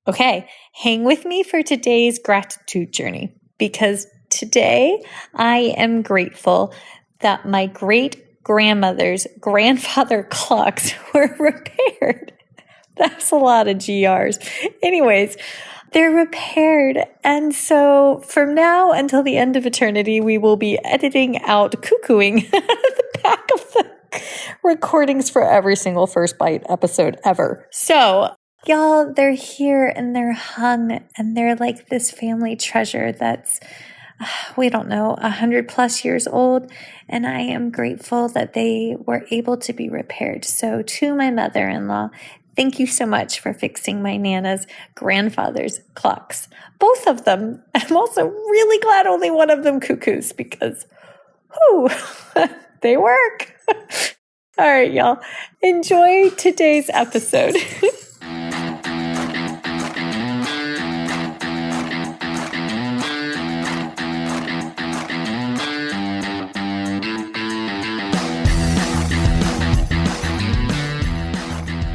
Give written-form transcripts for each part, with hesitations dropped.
Okay, hang with me for today's gratitude journey because today I am grateful that my great-grandmother's grandfather clocks were repaired. That's a lot of GRs. Anyways, they're repaired. And so from now until the end of eternity, we will be editing out cuckooing the back of the recordings for every single First Bite episode ever. So y'all, they're here and they're hung and they're like this family treasure that's, we don't know, 100+ years old. And I am grateful that they were able to be repaired. So to my mother-in-law, thank you so much for fixing my Nana's grandfather's clocks. Both of them. I'm also really glad only one of them cuckoos because, they work. All right, y'all. Enjoy today's episode.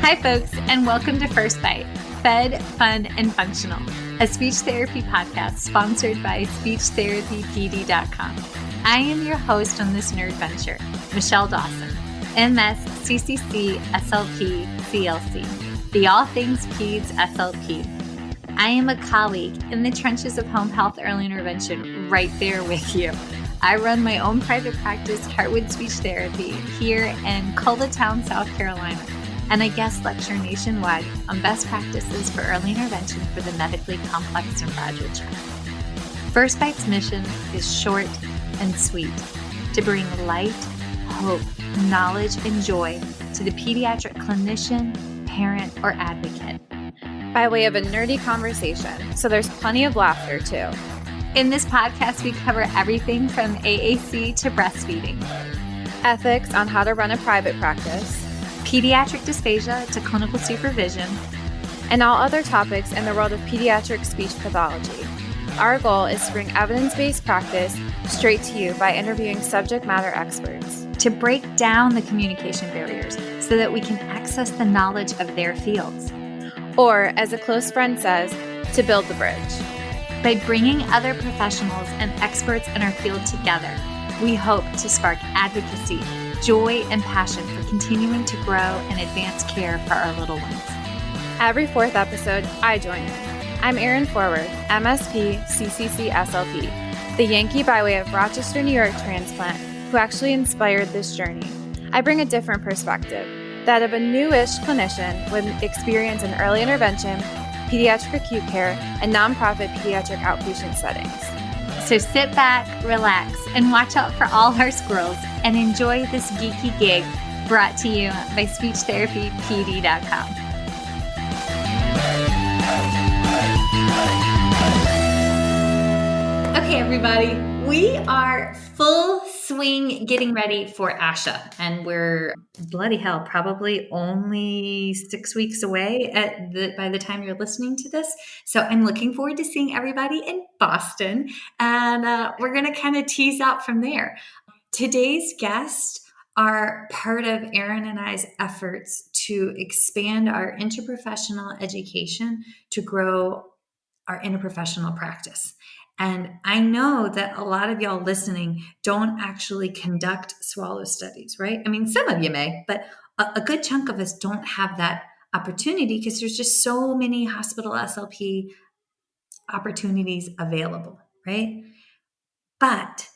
Hi, folks, and welcome to First Bite, Fed, Fun, and Functional, a speech therapy podcast sponsored by SpeechTherapyPD.com. I am your host on this nerd venture, Michelle Dawson, MS, CCC-SLP, CLC, the All Things Peds SLP. I am a colleague in the trenches of home health early intervention right there with you. I run my own private practice, Heartwood Speech Therapy, here in Coletown, South Carolina, and I guest lecture nationwide on best practices for early intervention for the medically complex and fragile child. First Bite's mission is short and sweet, to bring light, hope, knowledge, and joy to the pediatric clinician, parent, or advocate. By way of a nerdy conversation, so there's plenty of laughter too. In this podcast, we cover everything from AAC to breastfeeding, ethics on how to run a private practice, pediatric dysphagia to clinical supervision, and all other topics in the world of pediatric speech pathology. Our goal is to bring evidence-based practice straight to you by interviewing subject matter experts. To break down the communication barriers so that we can access the knowledge of their fields. Or, as a close friend says, to build the bridge. By bringing other professionals and experts in our field together, we hope to spark advocacy, joy, and passion for continuing to grow and advance care for our little ones. Every fourth episode, I join in. I'm Erin Forward, MSP, CCC-SLP, the Yankee by way of Rochester, New York transplant who actually inspired this journey. I bring a different perspective, that of a newish clinician with experience in early intervention, pediatric acute care, and nonprofit pediatric outpatient settings. So sit back, relax, and watch out for all our squirrels and enjoy this geeky gig brought to you by SpeechTherapyPD.com. Okay, everybody, we are full swing getting ready for ASHA, and we're bloody hell, probably only 6 weeks away by the time you're listening to this. So I'm looking forward to seeing everybody in Boston, and we're going to kind of tease out from there. Today's guests are part of Erin and I's efforts to expand our interprofessional education to grow our interprofessional practice. And I know that a lot of y'all listening don't actually conduct swallow studies, right? I mean, some of you may, but a good chunk of us don't have that opportunity because there's just so many hospital SLP opportunities available, right? But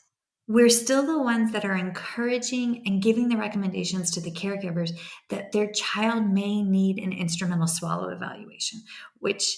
we're still the ones that are encouraging and giving the recommendations to the caregivers that their child may need an instrumental swallow evaluation, which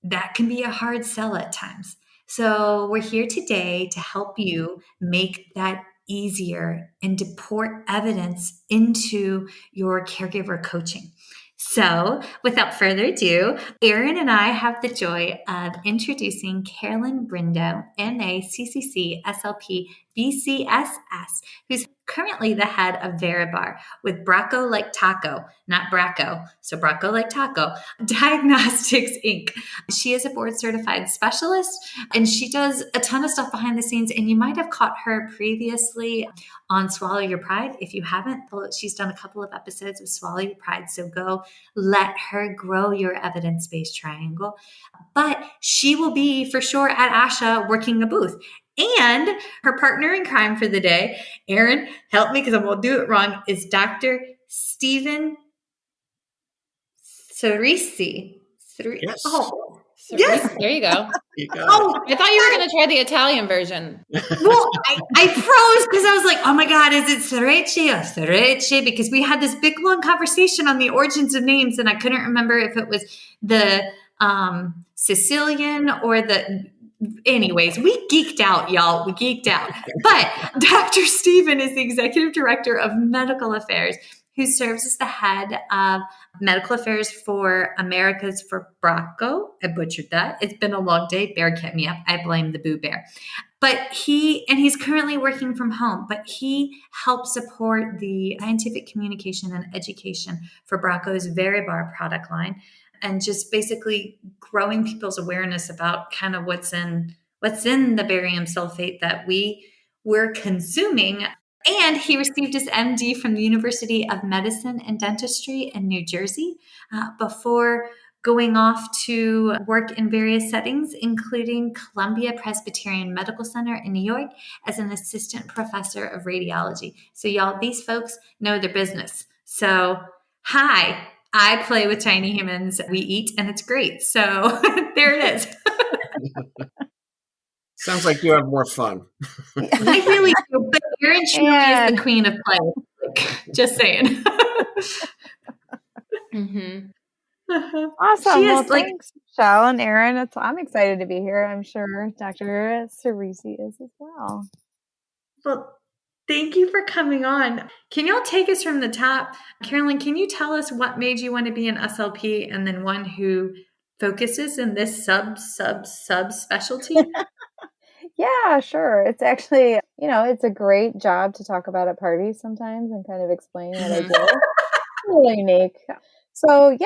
that can be a hard sell at times. So we're here today to help you make that easier and to pour evidence into your caregiver coaching. So without further ado, Erin and I have the joy of introducing Carolyn Brindo, MA, CCC, SLP, BCS-S, who's currently the head of Veribar with Bracco Like Taco, not Bracco, so Bracco Like Taco, Diagnostics Inc. She is a board certified specialist and she does a ton of stuff behind the scenes. And you might have caught her previously on Swallow Your Pride. If you haven't, she's done a couple of episodes of Swallow Your Pride. So go let her grow your evidence-based triangle. But she will be for sure at ASHA working a booth. And her partner in crime for the day, Erin, help me because I'm going to do it wrong, is Dr. Steven Sireci. Yes. Oh, Sireci. yes. There you go. You got Oh, I thought you were going to try the Italian version. well, I froze because I was like, oh my God, is it Sireci or Sireci? Because we had this big, long conversation on the origins of names, and I couldn't remember if it was the Sicilian or the... Anyways, we geeked out, y'all. We geeked out. But Dr. Steven is the executive director of medical affairs, who serves as the head of medical affairs for Americas for Bracco. I butchered that. It's been a long day. Bear kept me up. I blame the Boo Bear. But he's currently working from home, but he helps support the scientific communication and education for Bracco's Veribar product line, and just basically growing people's awareness about kind of what's in the barium sulfate that we're consuming. And he received his MD from the University of Medicine and Dentistry in New Jersey before going off to work in various settings, including Columbia Presbyterian Medical Center in New York as an assistant professor of radiology. So y'all, these folks know their business. So, hi. I play with tiny humans. We eat, and it's great. So there it is. Sounds like you have more fun. I really do. But Erin truly is the queen of play. Like, just saying. Mm-hmm. Awesome. She Well, is, like, thanks, Michelle and Erin. I'm excited to be here. I'm sure Dr. Sireci is as well. well, thank you for coming on. Can y'all take us from the top? Carolyn, can you tell us what made you want to be an SLP and then one who focuses in this sub specialty? Yeah, sure. It's actually, it's a great job to talk about at parties sometimes and kind of explain what I do. It's a little unique. So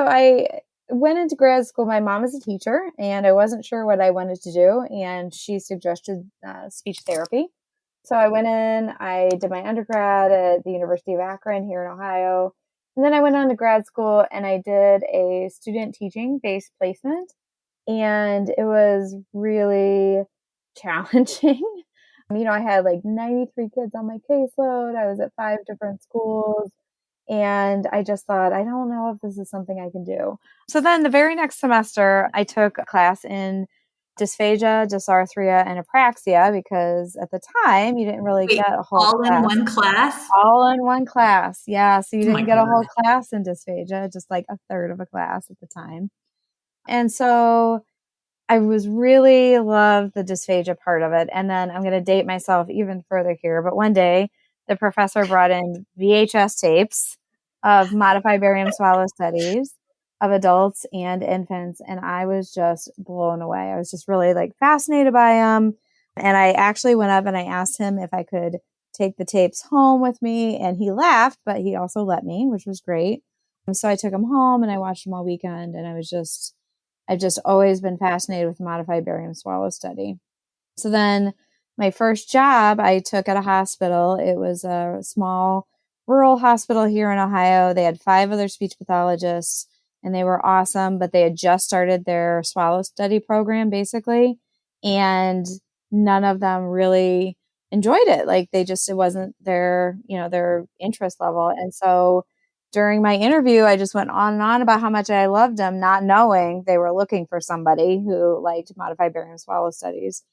I went into grad school. My mom is a teacher and I wasn't sure what I wanted to do. And she suggested speech therapy. So I went in, I did my undergrad at the University of Akron here in Ohio. And then I went on to grad school and I did a student teaching based placement. And it was really challenging. I had like 93 kids on my caseload. I was at 5 different schools. And I just thought, I don't know if this is something I can do. So then the very next semester, I took a class in dysphagia, dysarthria, and apraxia, because at the time you didn't really get a whole all class. in one class? All in one class. Yeah. So you Oh my didn't get a God. whole class in dysphagia, just like a third of a class at the time. And so I was really loved the dysphagia part of it. And then I'm going to date myself even further here. But one day the professor brought in VHS tapes of modified barium swallow studies of adults and infants. And I was just blown away. I was just really fascinated by them. And I actually went up and I asked him if I could take the tapes home with me. And he laughed, but he also let me, which was great. And so I took them home and I watched them all weekend. And I've just always been fascinated with the modified barium swallow study. So then my first job I took at a hospital. It was a small rural hospital here in Ohio. They had 5 other speech pathologists and they were awesome, but they had just started their swallow study program basically. And none of them really enjoyed it. It wasn't their interest level. And so during my interview, I just went on and on about how much I loved them, not knowing they were looking for somebody who liked modified barium swallow studies.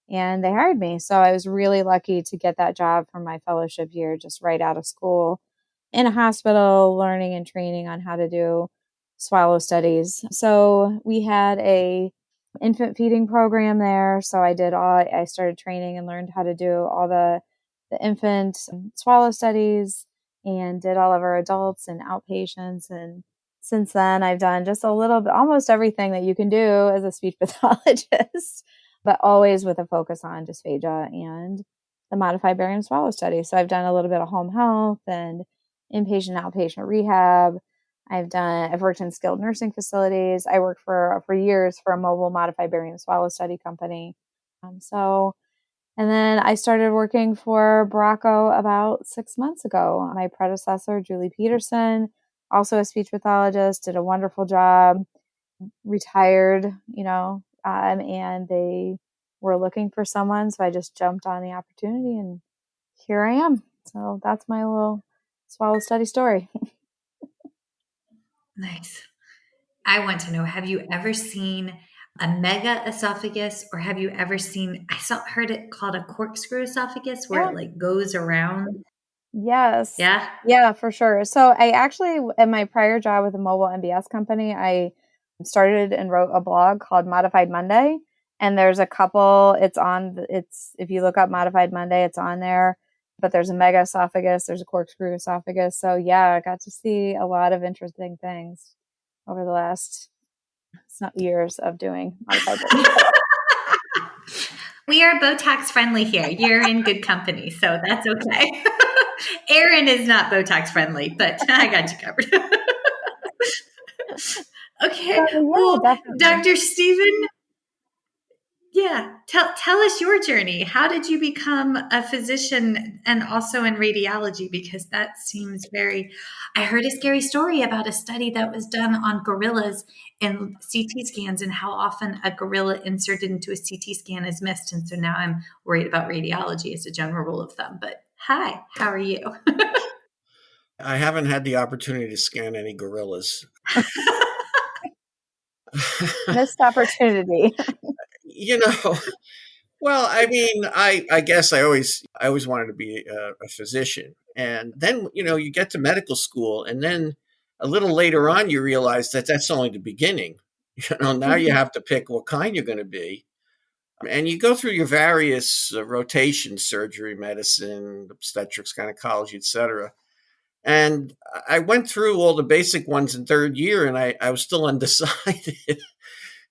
And they hired me. So I was really lucky to get that job from my fellowship year, just right out of school in a hospital, learning and training on how to do swallow studies. So we had a infant feeding program there. So I started training and learned how to do all the infant swallow studies and did all of our adults and outpatients. And since then I've done just a little bit, almost everything that you can do as a speech pathologist, but always with a focus on dysphagia and the modified barium swallow study. So I've done a little bit of home health and inpatient, outpatient rehab. I've worked in skilled nursing facilities. I worked for years for a mobile modified barium swallow study company. And then I started working for Baracco about 6 months ago. My predecessor, Julie Peterson, also a speech pathologist, did a wonderful job, retired, and they were looking for someone. So I just jumped on the opportunity and here I am. So that's my little swallow study story. Nice. I want to know, have you ever seen a mega esophagus, or have you ever seen, heard it called a corkscrew esophagus, where it like goes around? Yes. Yeah. Yeah, for sure. So I actually, in my prior job with a mobile MBS company, I started and wrote a blog called Modified Monday. And there's a couple, if you look up Modified Monday, it's on there. But there's a mega esophagus, there's a corkscrew esophagus. So yeah, I got to see a lot of interesting things over the last years of doing modified Monday. We are Botox friendly here. You're in good company, so that's okay. Erin is not Botox friendly, but I got you covered. Okay. Yeah, well, definitely. Dr. Steven, tell us your journey. How did you become a physician and also in radiology? Because that seems I heard a scary story about a study that was done on gorillas and CT scans and how often a gorilla inserted into a CT scan is missed. And so now I'm worried about radiology as a general rule of thumb. But hi, how are you? I haven't had the opportunity to scan any gorillas. Missed opportunity. Well, I mean, I guess I always wanted to be a physician. And then, you get to medical school, and then a little later on, you realize that that's only the beginning. Now you have to pick what kind you're going to be. And you go through your various rotations: surgery, medicine, obstetrics, gynecology, etc. And I went through all the basic ones in third year, and I was still undecided.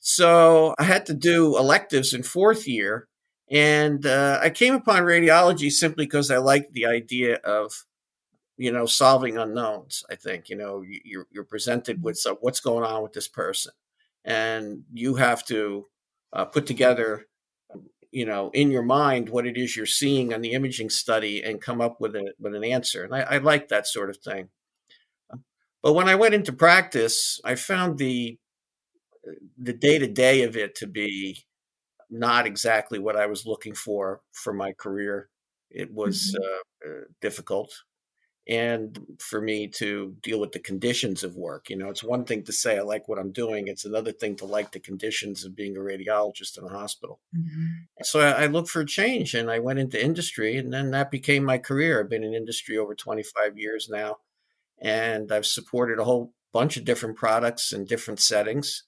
So I had to do electives in fourth year. And I came upon radiology simply because I liked the idea of, solving unknowns. I think, you're presented with what's going on with this person. And you have to put together, in your mind what it is you're seeing on the imaging study and come up with an answer. And I like that sort of thing. But when I went into practice, I found the day-to-day of it to be not exactly what I was looking for my career. It was difficult. And for me to deal with the conditions of work, it's one thing to say I like what I'm doing. It's another thing to like the conditions of being a radiologist in a hospital. So I looked for a change, and I went into industry, and then that became my career. I've been in industry over 25 years now, and I've supported a whole bunch of different products in different settings,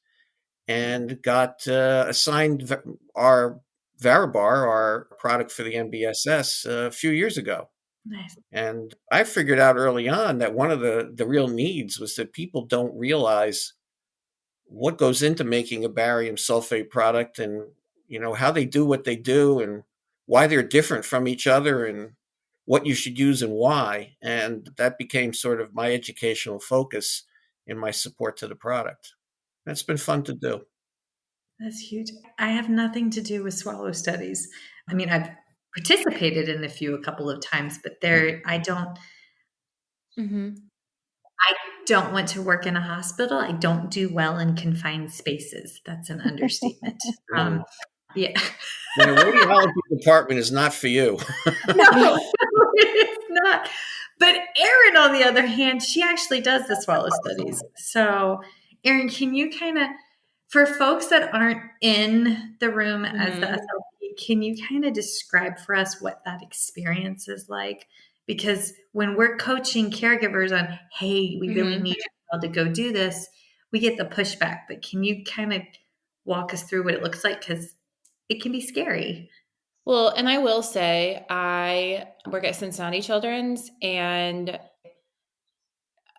and got assigned our Varibar, our product for the MBSS, a few years ago. Nice. And I figured out early on that one of the real needs was that people don't realize what goes into making a barium sulfate product, and how they do what they do, and why they're different from each other, and what you should use and why. And that became sort of my educational focus in my support to the product. That's been fun to do. That's huge. I have nothing to do with swallow studies. I mean, I've participated in a couple of times, but I don't want to work in a hospital. I don't do well in confined spaces. That's an understatement. Yeah. The radiology department is not for you. No, it's not. But Erin, on the other hand, she actually does the swallow studies. So, Erin, can you kind of, for folks that aren't in the room as the SLP, can you kind of describe for us what that experience is like? Because when we're coaching caregivers on, hey, we really need you to go do this, we get the pushback. But can you kind of walk us through what it looks like? Because it can be scary. Well, and I will say I work at Cincinnati Children's, and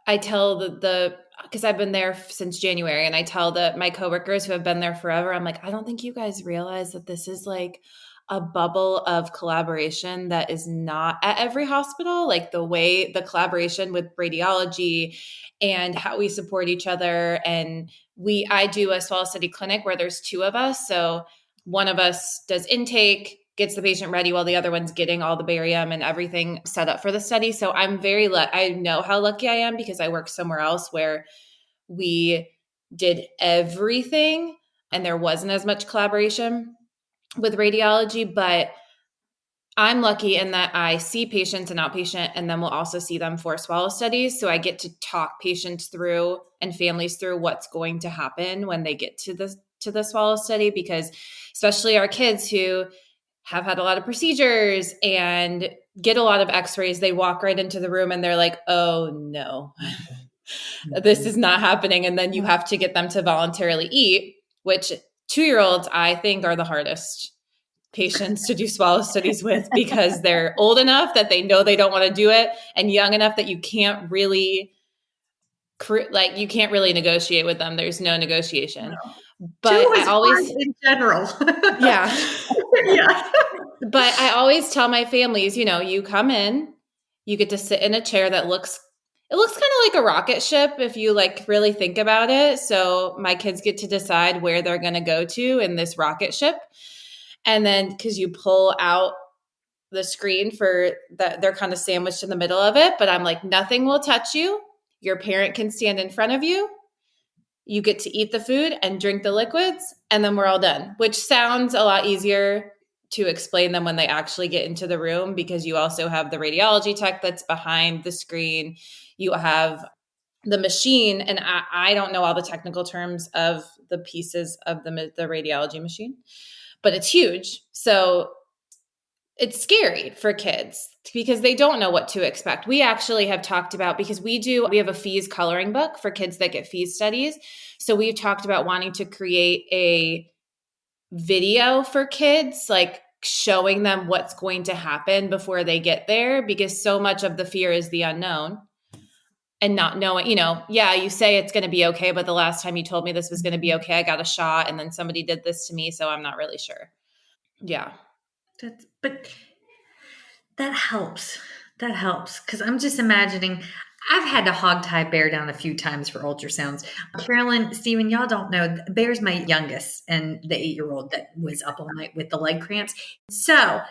I tell because I've been there since January, and I tell my coworkers who have been there forever, I'm like, I don't think you guys realize that this is like a bubble of collaboration that is not at every hospital, like the way the collaboration with radiology and how we support each other. And I do a swallow study clinic where there's two of us. So one of us does intake, gets the patient ready while the other one's getting all the barium and everything set up for the study. So I'm I know how lucky I am because I work somewhere else where we did everything and there wasn't as much collaboration with radiology, but I'm lucky in that I see patients in outpatient and then we'll also see them for swallow studies. So I get to talk patients through and families through what's going to happen when they get to the swallow study, because especially our kids who have had a lot of procedures and get a lot of x-rays, they walk right into the room and they're like, oh no, this is not happening. And then you have to get them to voluntarily eat, which 2-year-olds, I think, are the hardest patients to do swallow studies with because they're old enough that they know they don't want to do it and young enough that you can't really negotiate with them. There's no negotiation. No. But I always in general. Yeah. Yeah. But I always tell my families, you come in, you get to sit in a chair that looks kind of like a rocket ship if you really think about it. So my kids get to decide where they're going to go to in this rocket ship. And then because you pull out the screen for that, they're kind of sandwiched in the middle of it. But I'm like, nothing will touch you. Your parent can stand in front of you. You get to eat the food and drink the liquids, and then we're all done, which sounds a lot easier to explain them when they actually get into the room, because you also have the radiology tech that's behind the screen. You have the machine, and I don't know all the technical terms of the pieces of the radiology machine, but it's huge. So it's scary for kids because they don't know what to expect. We actually have talked about, because we have a FEES coloring book for kids that get FEES studies. So we've talked about wanting to create a video for kids, like showing them what's going to happen before they get there, because so much of the fear is the unknown and not knowing, you say it's going to be okay, but the last time you told me this was going to be okay, I got a shot and then somebody did this to me, so I'm not really sure. Yeah. But that helps. That helps, because I'm just imagining, I've had to hogtie Bear down a few times for ultrasounds. Carolyn, Steven, y'all don't know, Bear's my youngest and the 8-year-old that was up all night with the leg cramps. So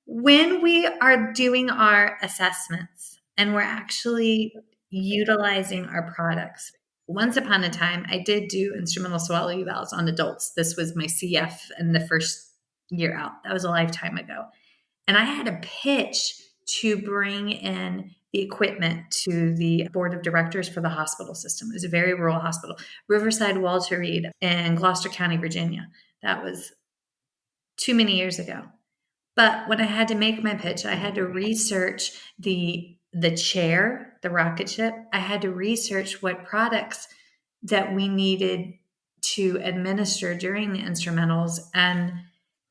when we are doing our assessments and we're actually utilizing our products, once upon a time, I did do instrumental swallow evals on adults. This was my CF in the first year out. That was a lifetime ago. And I had a pitch to bring in the equipment to the board of directors for the hospital system. It was a very rural hospital, Riverside Walter Reed in Gloucester County, Virginia. That was too many years ago. But when I had to make my pitch, I had to research the chair, the rocket ship. I had to research what products that we needed to administer during the instrumentals. And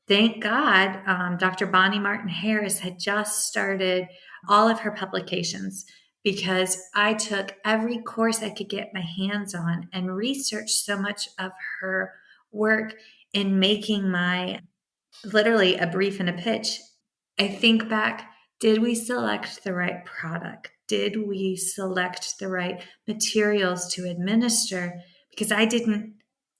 thank God, Dr. Bonnie Martin Harris had just started all of her publications, because I took every course I could get my hands on and researched so much of her work in making my literally a brief and a pitch. I think back, did we select the right product? Did we select the right materials to administer? Because I didn't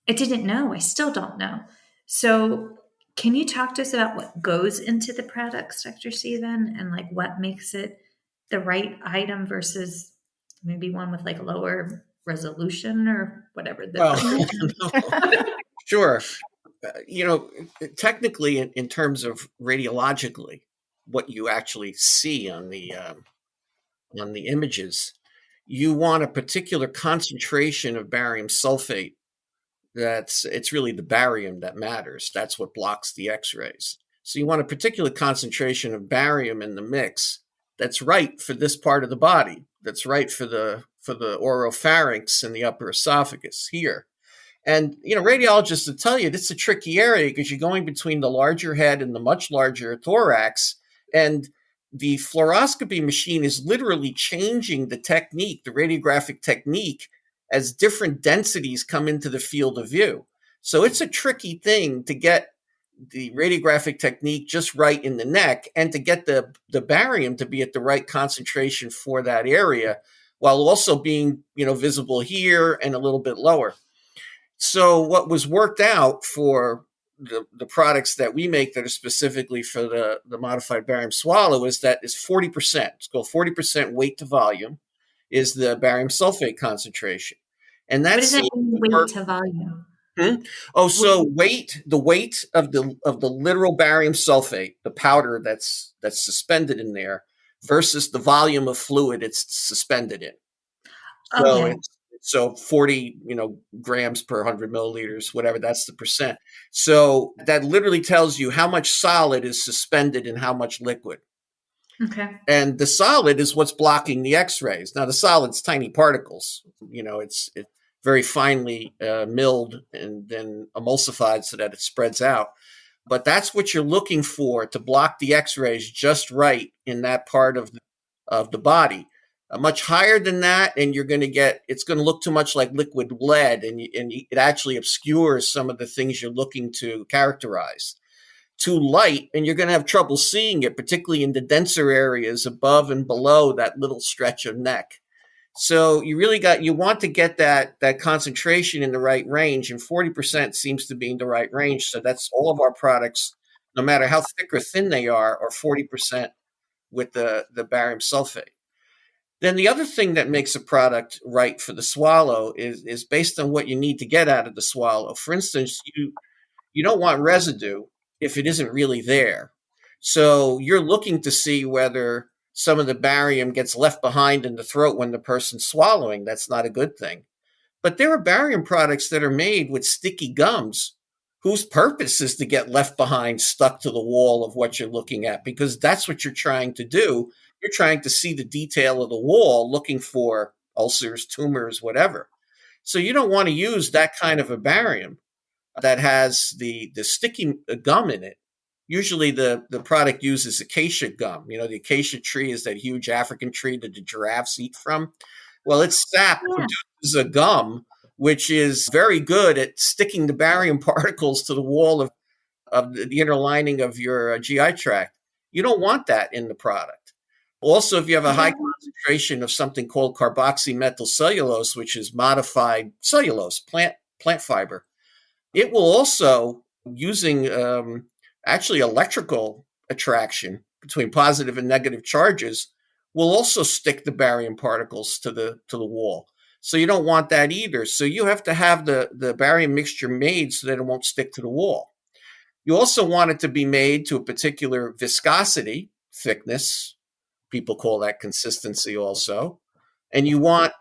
know. I still don't know. So can you talk to us about what goes into the products, Dr. Steven, and what makes it the right item versus maybe one with lower resolution or whatever? Sure. Technically, in terms of radiologically, what you actually see on the images, you want a particular concentration of barium sulfate. It's really the barium that matters. That's what blocks the X-rays. So you want a particular concentration of barium in the mix that's right for this part of the body. That's right for the oropharynx and the upper esophagus here. And, radiologists will tell you it's a tricky area because you're going between the larger head and the much larger thorax. And the fluoroscopy machine is literally changing the technique, the radiographic technique, as different densities come into the field of view. So it's a tricky thing to get the radiographic technique just right in the neck, and to get the barium to be at the right concentration for that area, while also being, visible here and a little bit lower. So what was worked out for the products that we make that are specifically for the modified barium swallow is that is 40%. It's called 40% weight to volume is the barium sulfate concentration. And that's what does that mean, weight to volume? Oh, so the weight of the literal barium sulfate, the powder that's suspended in there, versus the volume of fluid it's suspended in. So Okay. so 40, grams per 100 milliliters, whatever, that's the percent. So that literally tells you how much solid is suspended and how much liquid. Okay. And the solid is what's blocking the X-rays. Now the solid's tiny particles. It's very finely milled and then emulsified so that it spreads out. But that's what you're looking for to block the X-rays just right in that part of the body. Much higher than that, and it's going to look too much like liquid lead, and it actually obscures some of the things you're looking to characterize. Too light, and you're going to have trouble seeing it, particularly in the denser areas above and below that little stretch of neck. So you want to get that concentration in the right range, and 40% seems to be in the right range. So that's all of our products, no matter how thick or thin they are 40% with the barium sulfate. Then the other thing that makes a product right for the swallow is based on what you need to get out of the swallow. For instance, you don't want residue if it isn't really there. So you're looking to see whether some of the barium gets left behind in the throat when the person's swallowing. That's not a good thing. But there are barium products that are made with sticky gums whose purpose is to get left behind, stuck to the wall of what you're looking at, because that's what you're trying to do. You're trying to see the detail of the wall, looking for ulcers, tumors, whatever. So you don't want to use that kind of a barium that has the sticky gum in it. Usually the product uses acacia gum. The acacia tree is that huge African tree that the giraffes eat from. Well, its sap produces a gum, which is very good at sticking the barium particles to the wall of the inner lining of your GI tract. You don't want that in the product. Also, if you have a high concentration of something called carboxymethylcellulose, which is modified cellulose, plant fiber, it will also, using actually electrical attraction between positive and negative charges, will also stick the barium particles to the wall. So you don't want that either. So you have to have the barium mixture made so that it won't stick to the wall. You also want it to be made to a particular viscosity, thickness. People call that consistency also. And you want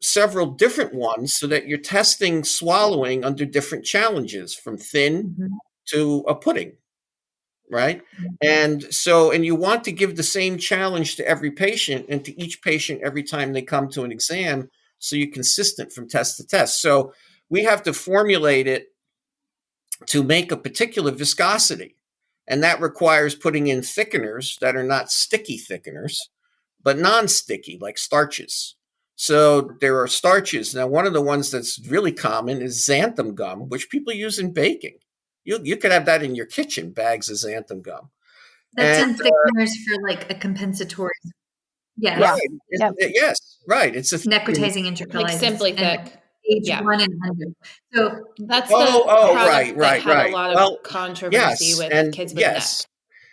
several different ones so that you're testing swallowing under different challenges, from thin to a pudding, right? And you want to give the same challenge to every patient and to each patient every time they come to an exam, so you're consistent from test to test. So we have to formulate it to make a particular viscosity. And that requires putting in thickeners that are not sticky thickeners, but non-sticky, like starches. So there are starches. Now, one of the ones that's really common is xanthan gum, which people use in baking. You could have that in your kitchen, bags of xanthan gum. That's in thickeners for like a compensatory. Yes. Right. Yes. Right. It's a necrotizing intercalated. Like Simply Thick. Age 1 and under. So that's the product that had a lot of controversy with kids with neck.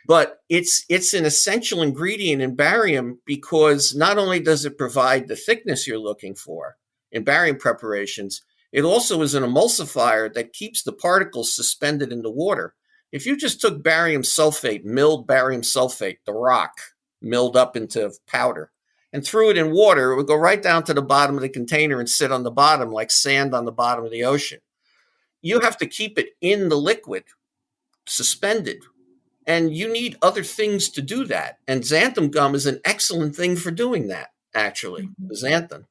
But it's an essential ingredient in barium, because not only does it provide the thickness you're looking for in barium preparations, it also is an emulsifier that keeps the particles suspended in the water. If you just took barium sulfate, milled barium sulfate, the rock, milled up into powder, and threw it in water, it would go right down to the bottom of the container and sit on the bottom like sand on the bottom of the ocean. You have to keep it in the liquid, suspended. And you need other things to do that. And xanthan gum is an excellent thing for doing that, actually, the xanthan.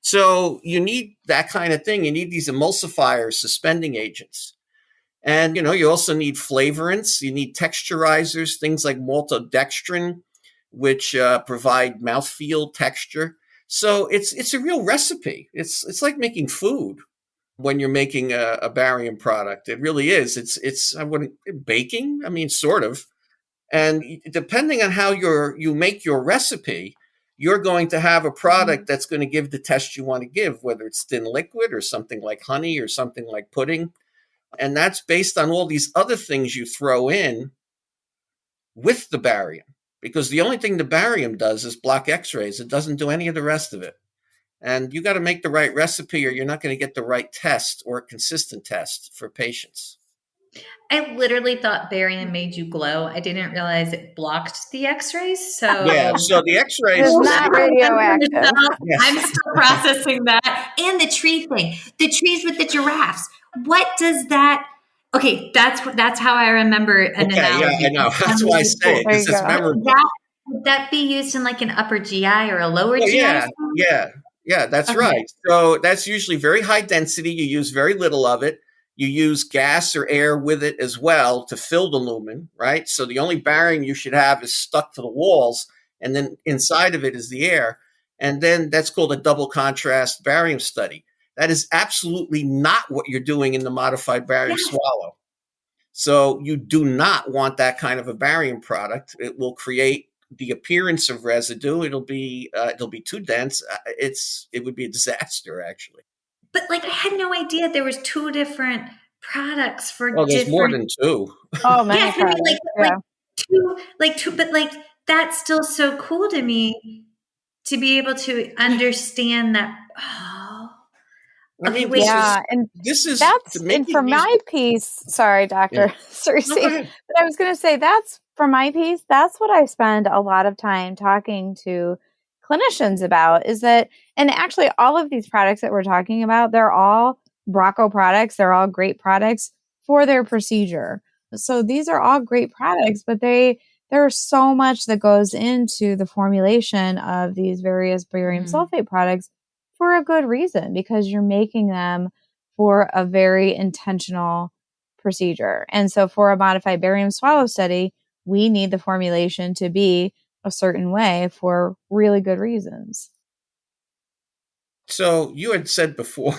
So you need that kind of thing. You need these emulsifiers, suspending agents. And, you also need flavorants. You need texturizers, things like maltodextrin, which provide mouthfeel texture. So it's a real recipe. It's like making food. when you're making a barium product. It really is. It's I wouldn't baking. I mean, sort of. And depending on how you make your recipe, you're going to have a product that's going to give the test you want to give, whether it's thin liquid or something like honey or something like pudding. And that's based on all these other things you throw in with the barium, because the only thing the barium does is block X-rays. It doesn't do any of the rest of it. And you got to make the right recipe or you're not going to get the right test or a consistent test for patients. I literally thought barium made you glow. I didn't realize it blocked the X-rays. So yeah, so the X-rays It's not radioactive. Yes. I'm still processing that. And the tree thing, the trees with the giraffes. What does that? Okay, that's how I remember an Okay, analogy. yeah, I know. That's why I say it, because it's memorable. Would that be used in like an upper GI or a lower Oh, GI? yeah, that's Okay. right. So that's usually very high density. You use very little of it. You use gas or air with it as well to fill the lumen, right? So the only barium you should have is stuck to the walls, and then inside of it is the air. And then that's called a double contrast barium study. That is absolutely not what you're doing in the modified barium swallow. So you do not want that kind of a barium product. It will create the appearance of residue. It'll be too dense. It would be a disaster, actually. But like I had no idea there was two different products for Oh, there's different. more than two. Oh, many Yes, I mean, products. like two, but like that's still so cool to me to be able to understand that. Oh, I okay, mean, wait. this is That's and for my piece. Sorry, Dr. Sireci, No, go ahead. but I was going to say that's for my piece. That's what I spend a lot of time talking to clinicians about. Is that, and actually, all of these products that we're talking about, they're all Bracco products. They're all great products for their procedure. So these are all great products, but there's so much that goes into the formulation of these various barium sulfate products for a good reason, because you're making them for a very intentional procedure. And so for a modified barium swallow study, we need the formulation to be a certain way for really good reasons. So you had said before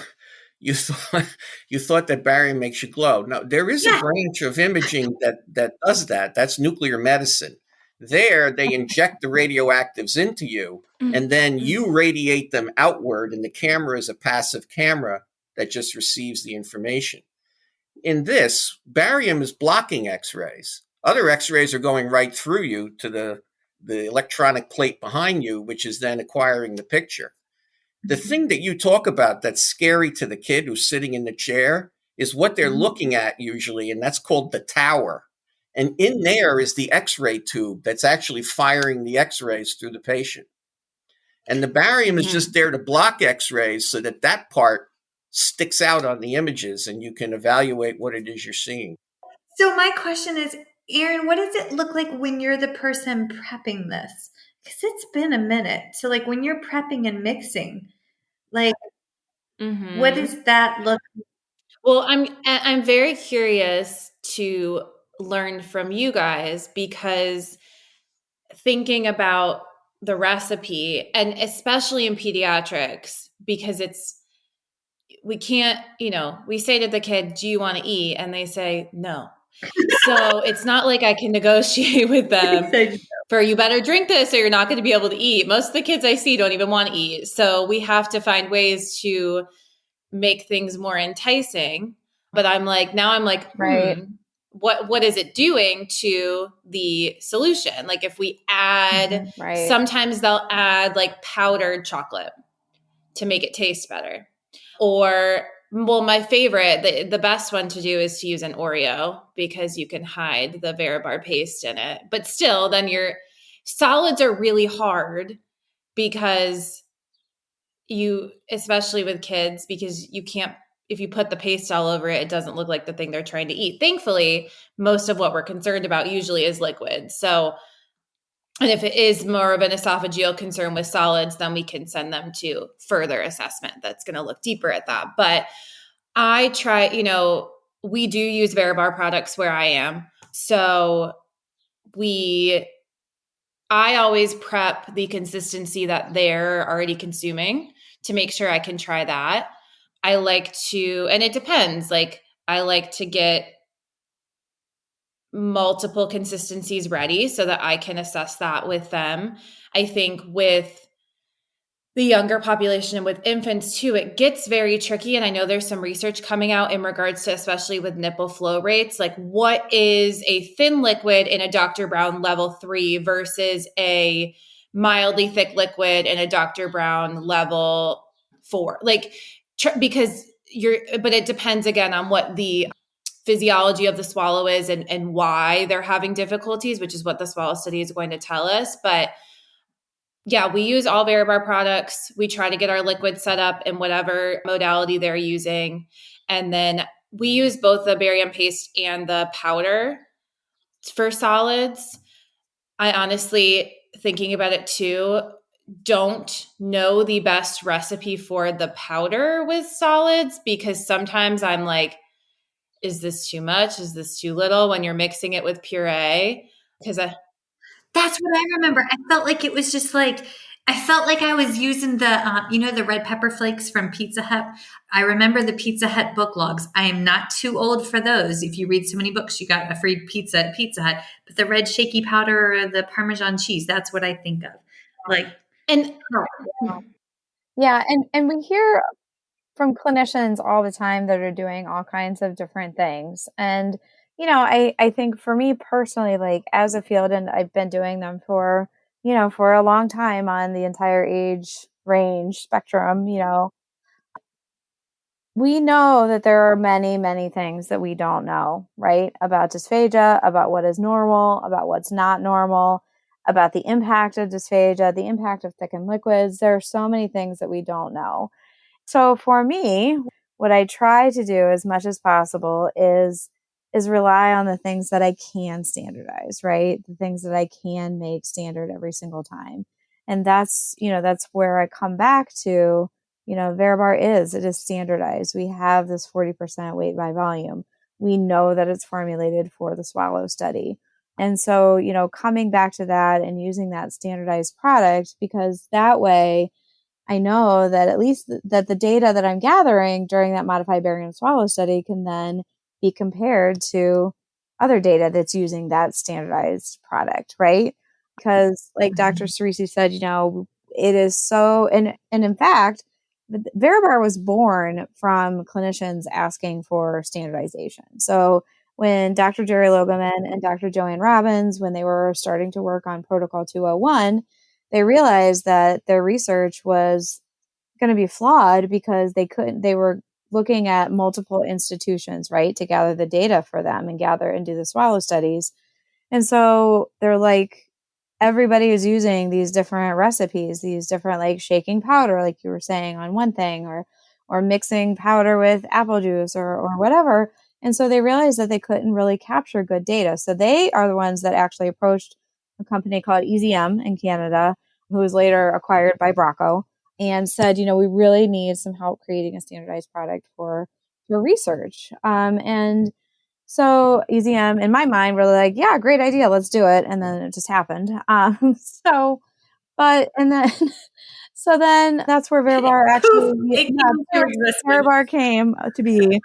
you thought that barium makes you glow. Now there is a branch of imaging that does that. That's nuclear medicine. There, they inject the radioactives into you, and then you radiate them outward, and the camera is a passive camera that just receives the information. In this, barium is blocking X-rays. Other X-rays are going right through you to the electronic plate behind you, which is then acquiring the picture. The thing that you talk about that's scary to the kid who's sitting in the chair is what they're looking at usually, and that's called the tower. And in there is the X-ray tube that's actually firing the X-rays through the patient. And the barium is just there to block X-rays so that part sticks out on the images and you can evaluate what it is you're seeing. So my question is, Erin, what does it look like when you're the person prepping this? Because it's been a minute. So like when you're prepping and mixing, like what does that look like? Well, I'm very curious to learn from you guys, because thinking about the recipe, and especially in pediatrics, because we can't, we say to the kid, do you want to eat? And they say no. So it's not like I can negotiate with them for you better drink this or you're not going to be able to eat. Most of the kids I see don't even want to eat. So we have to find ways to make things more enticing. But Right. what is it doing to the solution? Like if we add, Right. sometimes they'll add like powdered chocolate to make it taste better. Or, well, my favorite, the best one to do is to use an Oreo, because you can hide the Veribar paste in it. But still, then your solids are really hard, because especially with kids, because you can't, if you put the paste all over it, it doesn't look like the thing they're trying to eat. Thankfully, most of what we're concerned about usually is liquid. So, and if it is more of an esophageal concern with solids, then we can send them to further assessment that's going to look deeper at that. But I try, we do use Veribar products where I am. So I always prep the consistency that they're already consuming to make sure I can try that. I like to, and it depends, like I like to get multiple consistencies ready so that I can assess that with them. I think with the younger population and with infants too, it gets very tricky. And I know there's some research coming out in regards to, especially with nipple flow rates, like what is a thin liquid in a Dr. Brown level 3 versus a mildly thick liquid in a Dr. Brown level 4, like, because but it depends again on what the physiology of the swallow is and why they're having difficulties, which is what the swallow study is going to tell us. But yeah, we use all Veribar products. We try to get our liquid set up in whatever modality they're using. And then we use both the barium paste and the powder for solids. I honestly, thinking about it too, don't know the best recipe for the powder with solids, because sometimes I'm like, is this too much? Is this too little when you're mixing it with puree? Because That's what I remember. I felt like it was just like, I felt like I was using the red pepper flakes from Pizza Hut. I remember the Pizza Hut book logs. I am not too old for those. If you read so many books, you got a free pizza at Pizza Hut. But the red shaky powder or the Parmesan cheese, that's what I think of. Like, and Yeah, and we hear from clinicians all the time that are doing all kinds of different things. And, I think for me personally, like as a field, and I've been doing them for, for a long time on the entire age range spectrum, we know that there are many, many things that we don't know, right? About dysphagia, about what is normal, about what's not normal, about the impact of dysphagia, the impact of thickened liquids. There are so many things that we don't know. So for me, what I try to do as much as possible is rely on the things that I can standardize, right? The things that I can make standard every single time. And that's where I come back to, Veribar it is standardized. We have this 40% weight by volume. We know that it's formulated for the swallow study. And so, coming back to that and using that standardized product, because that way I know that at least that the data that I'm gathering during that modified barium swallow study can then be compared to other data that's using that standardized product, right? Because like Dr. Sireci said, it is so, and in fact, Veribar was born from clinicians asking for standardization. So when Dr. Jerry Logeman and Dr. Joanne Robbins, when they were starting to work on Protocol 201, they realized that their research was going to be flawed because they were looking at multiple institutions, right, to gather the data for them and gather and do the swallow studies. And so they're like, everybody is using these different recipes, these different like shaking powder, like you were saying on one thing, or mixing powder with apple juice or whatever. And so they realized that they couldn't really capture good data. So they are the ones that actually approached a company called EZM in Canada, who was later acquired by Bracco, and said, we really need some help creating a standardized product for research. And so EZM, in my mind, were like, yeah, great idea, let's do it. And then it just happened. So then that's where Veribar actually, Veribar came to be.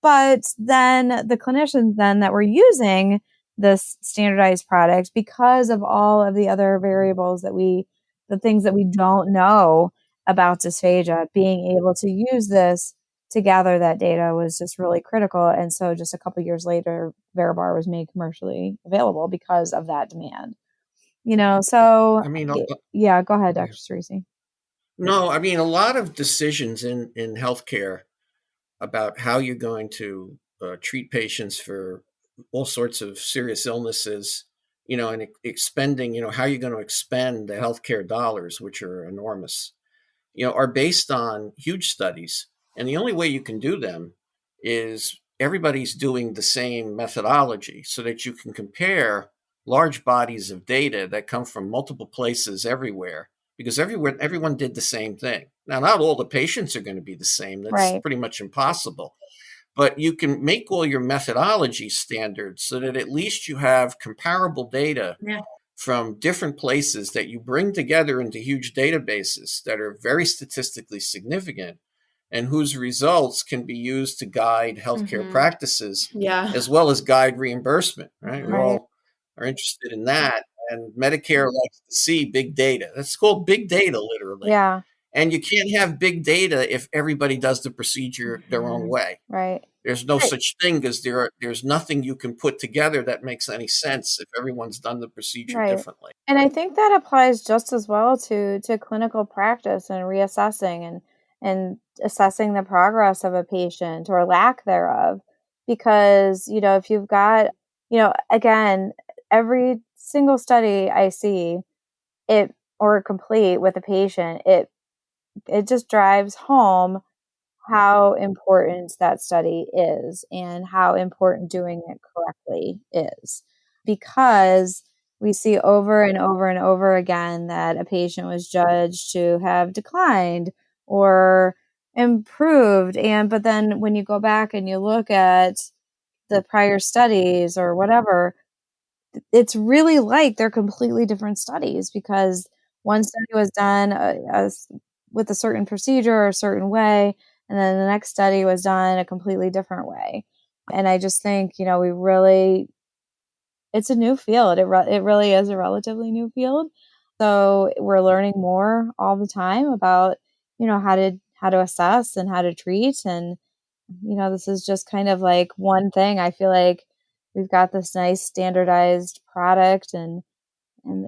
But then the clinicians then that were using this standardized product, because of all of the other variables the things that we don't know about dysphagia, being able to use this to gather that data was just really critical. And so just a couple of years later, Veribar was made commercially available because of that demand. So I mean, yeah, go ahead, Dr. Sireci. No, I mean, a lot of decisions in healthcare about how you're going to treat patients for all sorts of serious illnesses, and expending, how you're going to expend the healthcare dollars, which are enormous, are based on huge studies. And the only way you can do them is everybody's doing the same methodology so that you can compare large bodies of data that come from multiple places everywhere, because everyone did the same thing. Now, not all the patients are going to be the same. That's Right. pretty much impossible. But you can make all your methodology standards so that at least you have comparable data from different places that you bring together into huge databases that are very statistically significant. and whose results can be used to guide healthcare practices Yeah. as well as guide reimbursement, right? We Right. all are interested in that. And Medicare likes to see big data. That's called big data, literally. Yeah. And you can't have big data if everybody does the procedure their own way. Right. There's no Right. such thing because there's nothing you can put together that makes any sense if everyone's done the procedure Right. differently. And I think that applies just as well to clinical practice and reassessing and assessing the progress of a patient or lack thereof. Because, if you've got, again, every single study I see it or complete with a patient, it just drives home how important that study is and how important doing it correctly is. Because we see over and over and over again that a patient was judged to have declined or improved. But then when you go back and you look at the prior studies or whatever, it's really like they're completely different studies because one study was done with a certain procedure or a certain way, and then the next study was done a completely different way. And I just think, it's a new field. It really is a relatively new field. So we're learning more all the time about, how to assess and how to treat. And, this is just kind of like one thing. I feel like we've got this nice standardized product and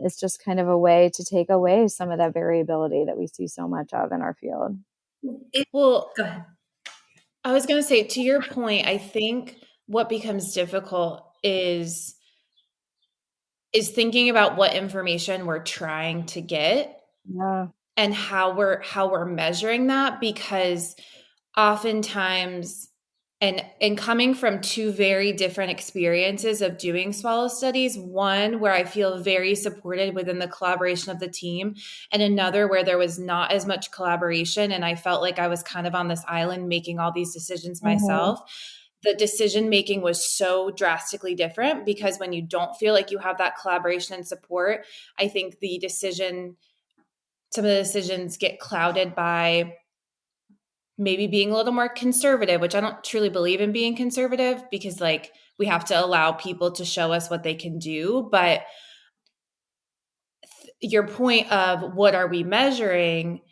it's just kind of a way to take away some of that variability that we see so much of in our field. Well, Go ahead. I was going to say, to your point, I think what becomes difficult is thinking about what information we're trying to get Yeah. and how we're measuring that, because oftentimes, and coming from two very different experiences of doing swallow studies, one where I feel very supported within the collaboration of the team, and another where there was not as much collaboration and I felt like I was kind of on this island making all these decisions myself. The decision making was so drastically different, because when you don't feel like you have that collaboration and support, I think some of the decisions get clouded by maybe being a little more conservative, which I don't truly believe in being conservative, because like we have to allow people to show us what they can do. But your point of what are we measuring,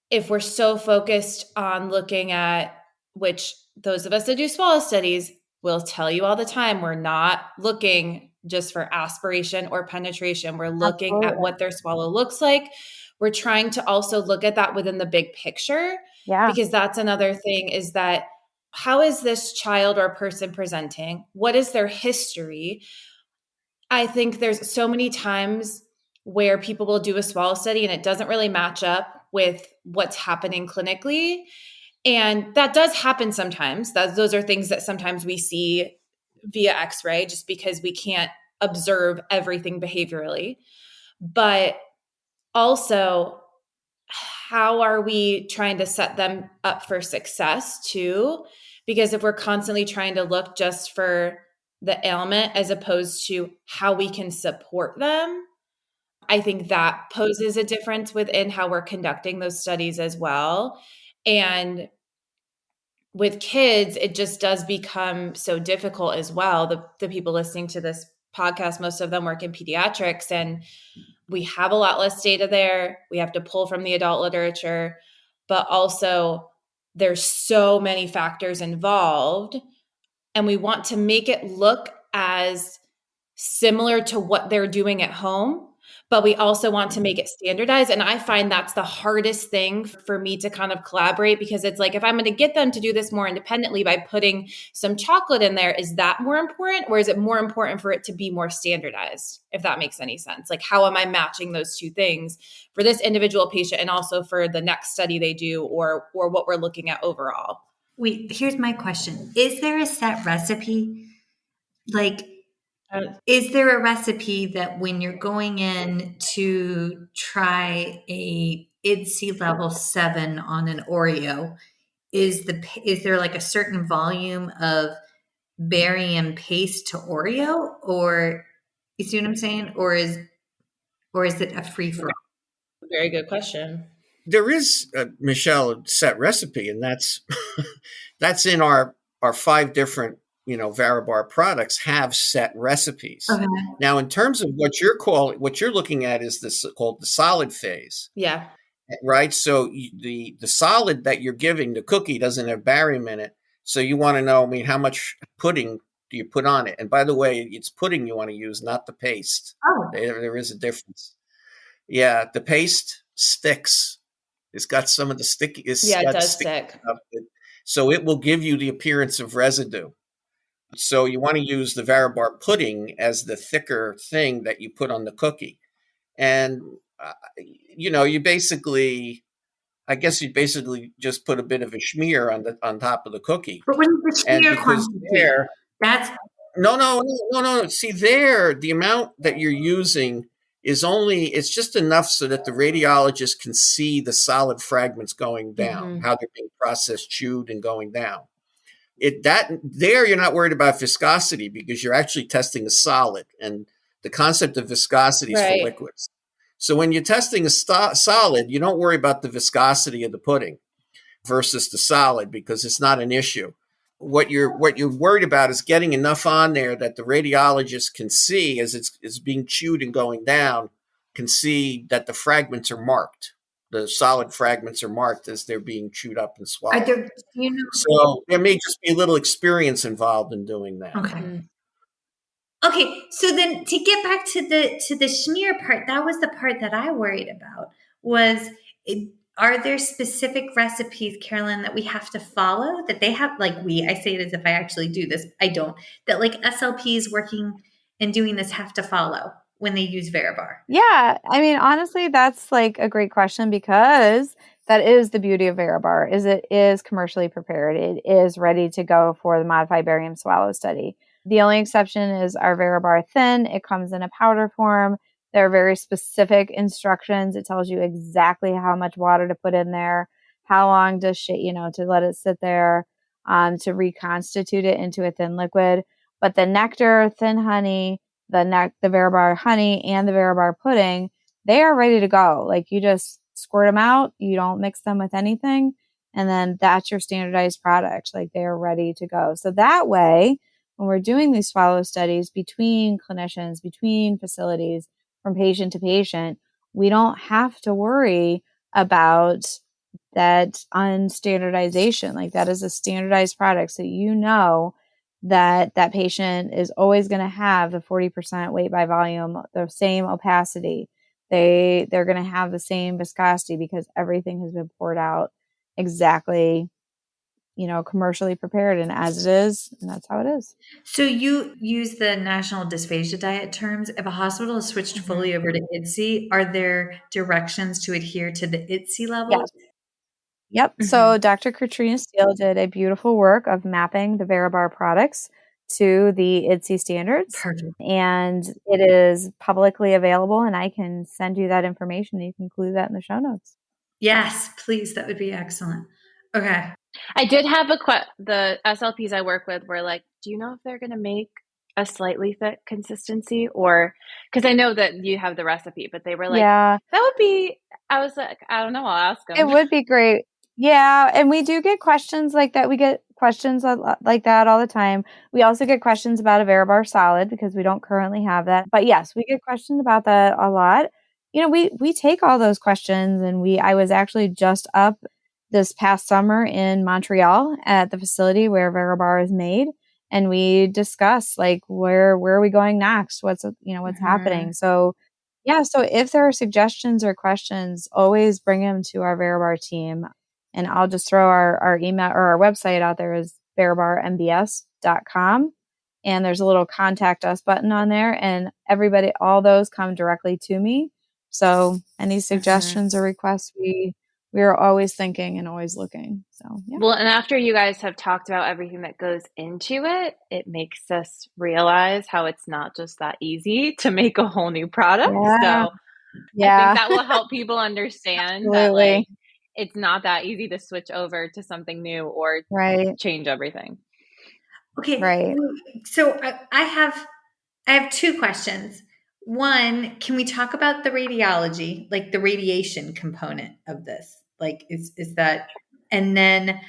if we're so focused on looking at, which those of us that do swallow studies will tell you all the time, we're not looking just for aspiration or penetration. We're looking at Absolutely. what their swallow looks like. We're trying to also look at that within the big picture, Yeah. because that's another thing, is that how is this child or person presenting? What is their history? I think there's so many times where people will do a swallow study and it doesn't really match up with what's happening clinically. And that does happen sometimes. Those are things that sometimes we see via x-ray, just because we can't observe everything behaviorally. But also, how are we trying to set them up for success too? Because if we're constantly trying to look just for the ailment as opposed to how we can support them, I think that poses a difference within how we're conducting those studies as well. And with kids, it just does become so difficult as well. The people listening to this podcast, most of them work in pediatrics, and we have a lot less data there. We have to pull from the adult literature, but also there's so many factors involved, and we want to make it look as similar to what they're doing at home, but we also want to make it standardized. And I find that's the hardest thing for me to kind of collaborate, because it's like, if I'm going to get them to do this more independently by putting some chocolate in there, is that more important, or is it more important for it to be more standardized? If that makes any sense. Like, how am I matching those two things for this individual patient and also for the next study they do, or what we're looking at overall? Here's my question. Is there a set recipe? Like, is there a recipe that when you're going in to try a IDSI level 7 on an Oreo, is there like a certain volume of barium paste to Oreo, or you see what I'm saying? Or is it a free for all? Very good question. There is, Michelle, a set recipe, and that's that's in our 5 different, Varibar products have set recipes. Okay. Now, in terms of what you're looking at is this called the solid phase, Yeah. right? So the solid that you're giving, the cookie, doesn't have barium in it. So you want to know, I mean, how much pudding do you put on it? And by the way, it's pudding you want to use, not the paste. Oh, There is a difference. Yeah, the paste sticks. It's got some of the sticky. Yeah, it does stick. So it will give you the appearance of residue. So you want to use the Varibar pudding as the thicker thing that you put on the cookie. And, you basically, I guess you basically just put a bit of a schmear on top of the cookie. but when the And schmear because quantity, that's no. See, there, the amount that you're using it's just enough so that the radiologist can see the solid fragments going down, how they're being processed, chewed, and going down. You're not worried about viscosity because you're actually testing a solid, and the concept of viscosity is for liquids. So when you're testing a solid, you don't worry about the viscosity of the pudding versus the solid because it's not an issue. What you're worried about is getting enough on there that the radiologist can see as it's being chewed and going down, can see that the fragments are marked. The solid fragments are marked as they're being chewed up and swallowed. So there may just be a little experience involved in doing that. Okay. Okay, so then to get back to the schmear part, that was the part that I worried about. Are there specific recipes, Carolyn, that we have to follow that they have? I say it as if I actually do this. I don't. That SLPs working and doing this have to follow when they use Varibar. Yeah, I mean, honestly, that's a great question because that is the beauty of Varibar. Is it is commercially prepared. It is ready to go for the modified barium swallow study. The only exception is our Varibar Thin. It comes in a powder form. There are very specific instructions. It tells you exactly how much water to put in there, how long to let it sit there, to reconstitute it into a thin liquid. But the nectar, thin honey, the Varibar honey, and the Varibar pudding, they are ready to go. You just squirt them out. You don't mix them with anything. And then that's your standardized product. They are ready to go. So that way, when we're doing these swallow studies between clinicians, between facilities, from patient to patient, we don't have to worry about that unstandardization. That is a standardized product. So that patient is always going to have the 40% weight by volume, the same opacity. They're going to have the same viscosity because everything has been poured out exactly, commercially prepared and as it is, and that's how it is. So you use the National Dysphagia Diet terms. If a hospital is switched fully over to IDSI, are there directions to adhere to the IDSI level? Yes. Yep. Mm-hmm. So Dr. Katrina Steele did a beautiful work of mapping the Varibar products to the IDSI standards. Perfect. And it is publicly available, and I can send you that information. You can include that in the show notes. Yes, please. That would be excellent. Okay. I did have the SLPs I work with were like, do you know if they're going to make a slightly thick consistency? Or, because I know that you have the recipe, but they were like, yeah, that would be, I was like, I don't know, I'll ask them. It would be great. Yeah. And we do get questions like that. We get questions like that all the time. We also get questions about a Varibar solid because we don't currently have that. But yes, we get questions about that a lot. We take all those questions, and I was actually just up this past summer in Montreal at the facility where Varibar is made. And we discuss where are we going next? What's happening? So yeah. So if there are suggestions or questions, always bring them to our Varibar team. And I'll just throw our email or our website out there is varibarmbs.com. And there's a little contact us button on there, and all those come directly to me. So any suggestions or requests, we are always thinking and always looking. So yeah. Well, and after you guys have talked about everything that goes into it, it makes us realize how it's not just that easy to make a whole new product. Yeah. So I think that will help people understand that it's not that easy to switch over to something new or change everything. Okay. Right. So I have 2 questions. One, can we talk about the radiology, like the radiation component of this? Like, is that, and then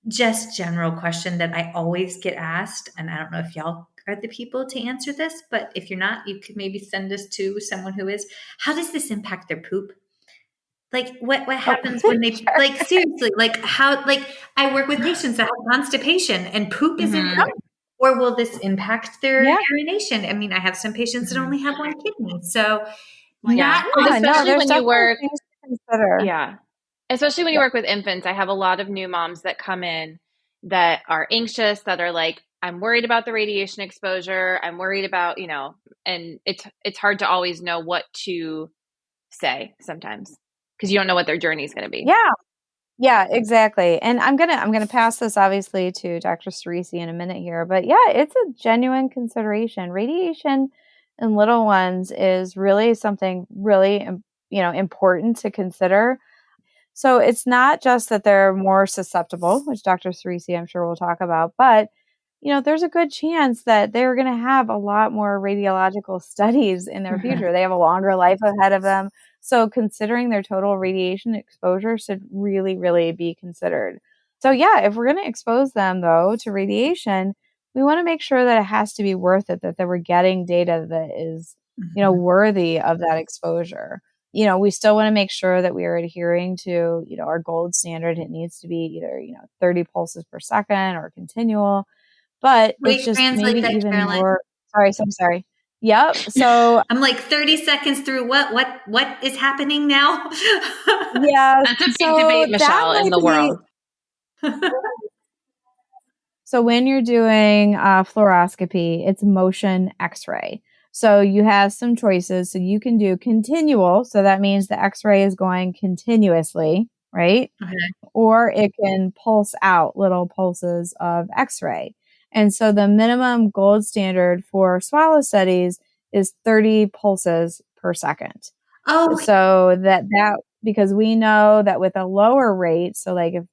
just general question that I always get asked, and I don't know if y'all are the people to answer this, but if you're not, you could maybe send us to someone who is. How does this impact their poop? Like what happens when they Sure. like seriously, like how, like I work with patients that have constipation and poop isn't Mhm. coming. Or will this impact their Yeah. urination? I mean, I have some patients that Mhm. only have one kidney. So Yeah. not And Yeah, no, especially there's when you definitely work, things to consider. yeah. Especially when you work with infants, I have a lot of new moms that come in that are anxious, that are like, I'm worried about the radiation exposure. I'm worried about, and it's hard to always know what to say sometimes because you don't know what their journey is going to be. Yeah. Yeah, exactly. And I'm gonna pass this obviously to Dr. Sireci in a minute here, but yeah, it's a genuine consideration. Radiation in little ones is really something really important to consider. So it's not just that they're more susceptible, which Dr. Sireci I'm sure we'll talk about, but there's a good chance that they're going to have a lot more radiological studies in their future. They have a longer life ahead of them. So considering their total radiation exposure should really, really be considered. So yeah, if we're going to expose them though to radiation, we want to make sure that it has to be worth it, that we're getting data that is, worthy of that exposure. We still want to make sure that we are adhering to, our gold standard. It needs to be either, 30 pulses per second or continual. But it's wait, just maybe translate that, even Carolyn. more. Sorry, so I'm sorry. Yep. So I'm like 30 seconds through what is happening now? yeah. That's a big So debate, that Michelle, in might the be. world. So when you're doing fluoroscopy, it's motion X-ray. So you have some choices. So you can do continual. So that means the X-ray is going continuously, right? Okay. Or it can pulse out little pulses of X-ray. And so the minimum gold standard for swallow studies is 30 pulses per second. Oh, So that because we know that with a lower rate, so like if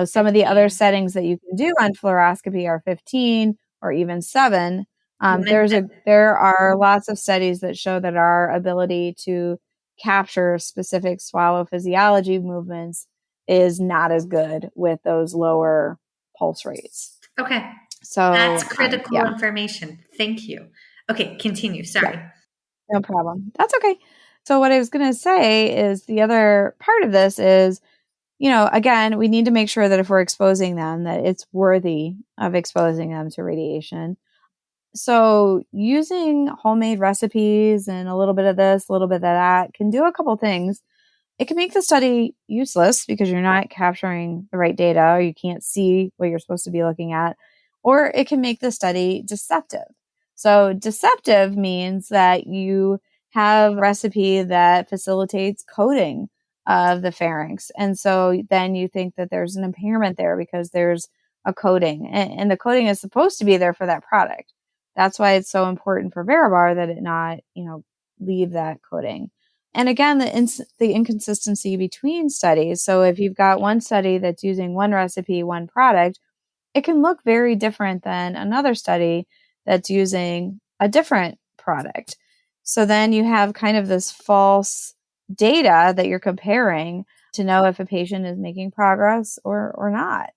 some of the other 15. settings that you can do on fluoroscopy are 15 or even 7. You meant that. There are lots of studies that show that our ability to capture specific swallow physiology movements is not as good with those lower pulse rates. Okay. So That's critical yeah, information. Thank you. Okay, continue. Sorry. no problem. That's okay. So what I was going to say is the other part of this is, again, we need to make sure that if we're exposing them, that it's worthy of exposing them to radiation. So using homemade recipes and a little bit of this, a little bit of that can do a couple things. It can make the study useless because you're not capturing the right data or you can't see what you're supposed to be looking at, or it can make the study deceptive. So deceptive means that you have a recipe that facilitates coding of the pharynx. And so then you think that there's an impairment there because there's a coding and the coding is supposed to be there for that product. That's why it's so important for Veribar that it not, leave that coding. And again, the inconsistency between studies. So if you've got one study that's using one recipe, one product, it can look very different than another study that's using a different product. So then you have kind of this false data that you're comparing to know if a patient is making progress or not.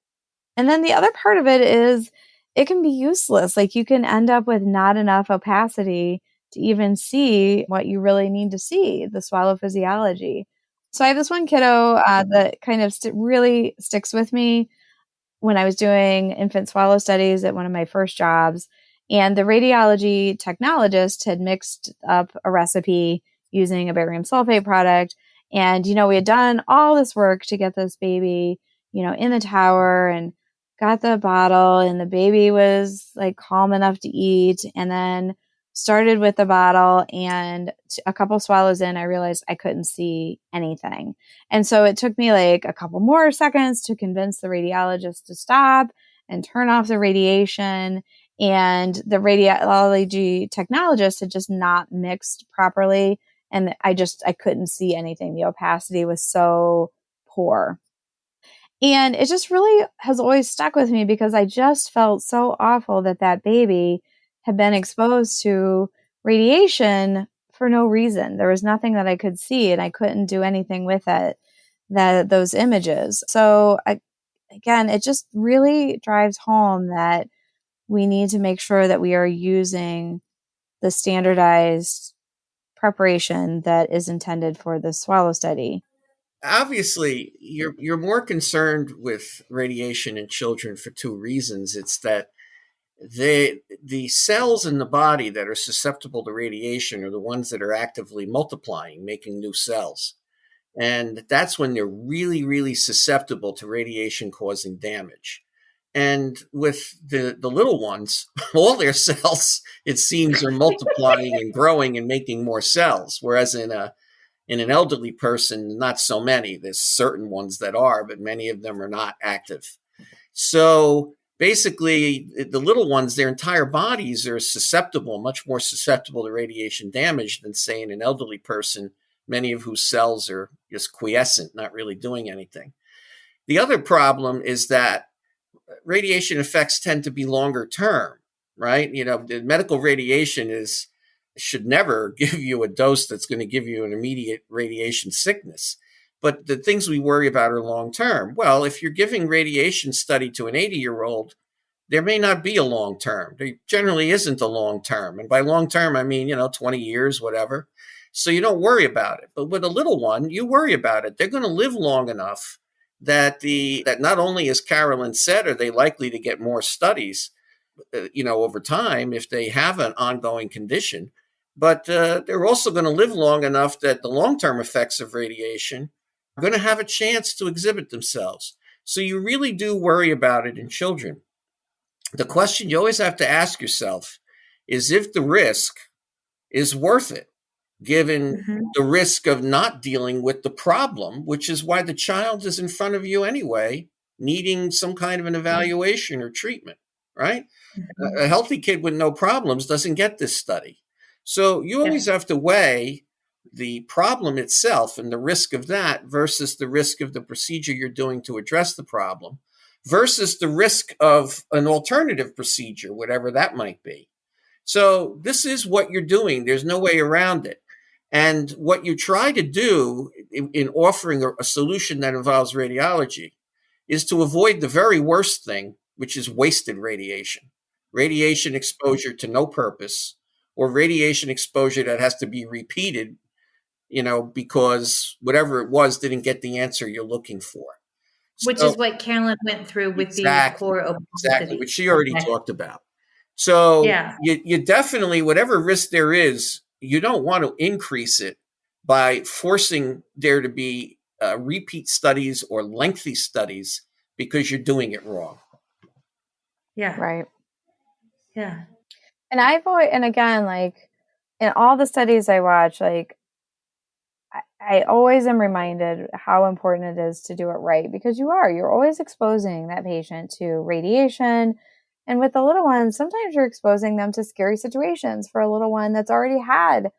And then the other part of it is it can be useless. Like you can end up with not enough opacity to even see what you really need to see, the swallow physiology. So I have this one kiddo that kind of really sticks with me when I was doing infant swallow studies at one of my first jobs. And the radiology technologist had mixed up a recipe using a barium sulfate product. And, we had done all this work to get this baby, in the tower and got the bottle and the baby was like calm enough to eat and then started with the bottle and a couple swallows in, I realized I couldn't see anything. And so it took me like a couple more seconds to convince the radiologist to stop and turn off the radiation. And the radiology technologist had just not mixed properly. And I couldn't see anything. The opacity was so poor. And it just really has always stuck with me because I just felt so awful that baby had been exposed to radiation for no reason. There was nothing that I could see, and I couldn't do anything with it, those images. So again, it just really drives home that we need to make sure that we are using the standardized preparation that is intended for the swallow study. Obviously, you're more concerned with radiation in children for two reasons. It's that the cells in the body that are susceptible to radiation are the ones that are actively multiplying, making new cells. And that's when they're really, really susceptible to radiation causing damage. And with the little ones, all their cells, it seems, are multiplying and growing and making more cells. Whereas in an elderly person, not so many. There's certain ones that are, but many of them are not active. So basically, the little ones, their entire bodies are susceptible, much more susceptible to radiation damage than, say, in an elderly person, many of whose cells are just quiescent, not really doing anything. The other problem is that radiation effects tend to be longer term, right? The medical radiation should never give you a dose that's going to give you an immediate radiation sickness. But the things we worry about are long term. Well, if you're giving radiation study to an 80-year-old, there may not be a long term. There generally isn't a long term. And by long term, I mean, 20 years, whatever. So you don't worry about it. But with a little one, you worry about it. They're going to live long enough that not only, as Carolyn said, are they likely to get more studies, over time if they have an ongoing condition, but they're also going to live long enough that the long-term effects of radiation are going to have a chance to exhibit themselves. So you really do worry about it in children. The question you always have to ask yourself is if the risk is worth it, given the risk of not dealing with the problem, which is why the child is in front of you anyway, needing some kind of an evaluation or treatment, right? A healthy kid with no problems doesn't get this study. So you always have to weigh the problem itself and the risk of that versus the risk of the procedure you're doing to address the problem versus the risk of an alternative procedure, whatever that might be. So this is what you're doing. There's no way around it. And what you try to do in offering a solution that involves radiology is to avoid the very worst thing, which is wasted radiation exposure to no purpose, or radiation exposure that has to be repeated, because whatever it was didn't get the answer you're looking for. Which is what Carolyn went through with the core opacity. Exactly, which she already talked about. So you definitely, whatever risk there is, you don't want to increase it by forcing there to be repeat studies or lengthy studies because you're doing it wrong. Yeah. Right. Yeah. And again, like in all the studies I watch, like I always am reminded how important it is to do it right, because you're always exposing that patient to radiation. And with the little ones, sometimes you're exposing them to scary situations for a little one that's already had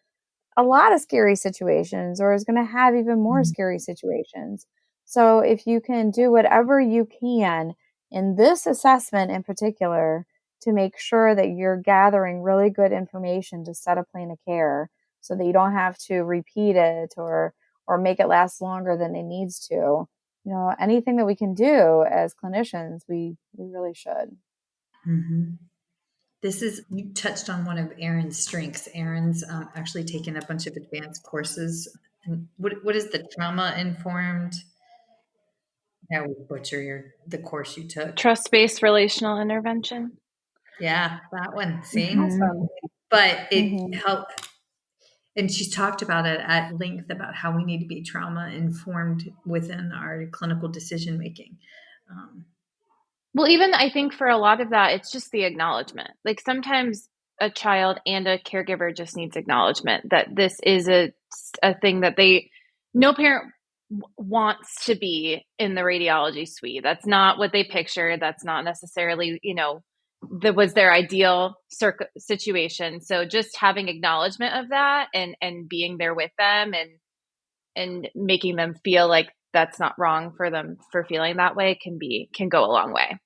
a lot of scary situations or is going to have even more scary situations. So if you can do whatever you can in this assessment in particular to make sure that you're gathering really good information to set a plan of care so that you don't have to repeat it or make it last longer than it needs to, anything that we can do as clinicians, we really should. Mm-hmm. You touched on one of Erin's strengths. Erin's actually taken a bunch of advanced courses. And what is the trauma-informed? I would butcher the course you took. Trust-based relational intervention. Yeah, that one. See? But it helped. And she's talked about it at length about how we need to be trauma-informed within our clinical decision-making. Well, even I think for a lot of that, it's just the acknowledgement. Like sometimes a child and a caregiver just needs acknowledgement that this is a thing that no parent wants to be in the radiology suite. That's not what they picture. That's not necessarily, that was their ideal situation. So just having acknowledgement of that and being there with them and making them feel like that's not wrong for them for feeling that way can go a long way.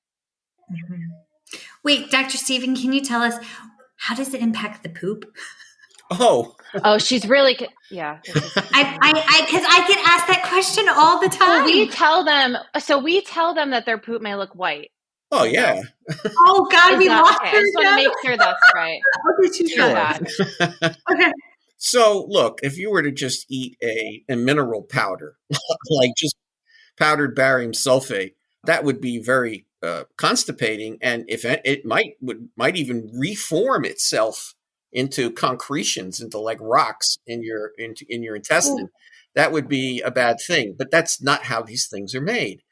Mm-hmm. Wait, Dr. Steven, can you tell us, how does it impact the poop? Oh, Oh, she's really, yeah. Because I get asked that question all the time. We tell them that their poop may look white. oh yeah. Oh God, we lost okay? her. I just want to make sure that's right. Okay, she's Sure. got it. Okay. So look, if you were to just eat a mineral powder, like just powdered barium sulfate, that would be very constipating, and if it might even reform itself into concretions, into like rocks in your intestine. That would be a bad thing, but that's not how these things are made.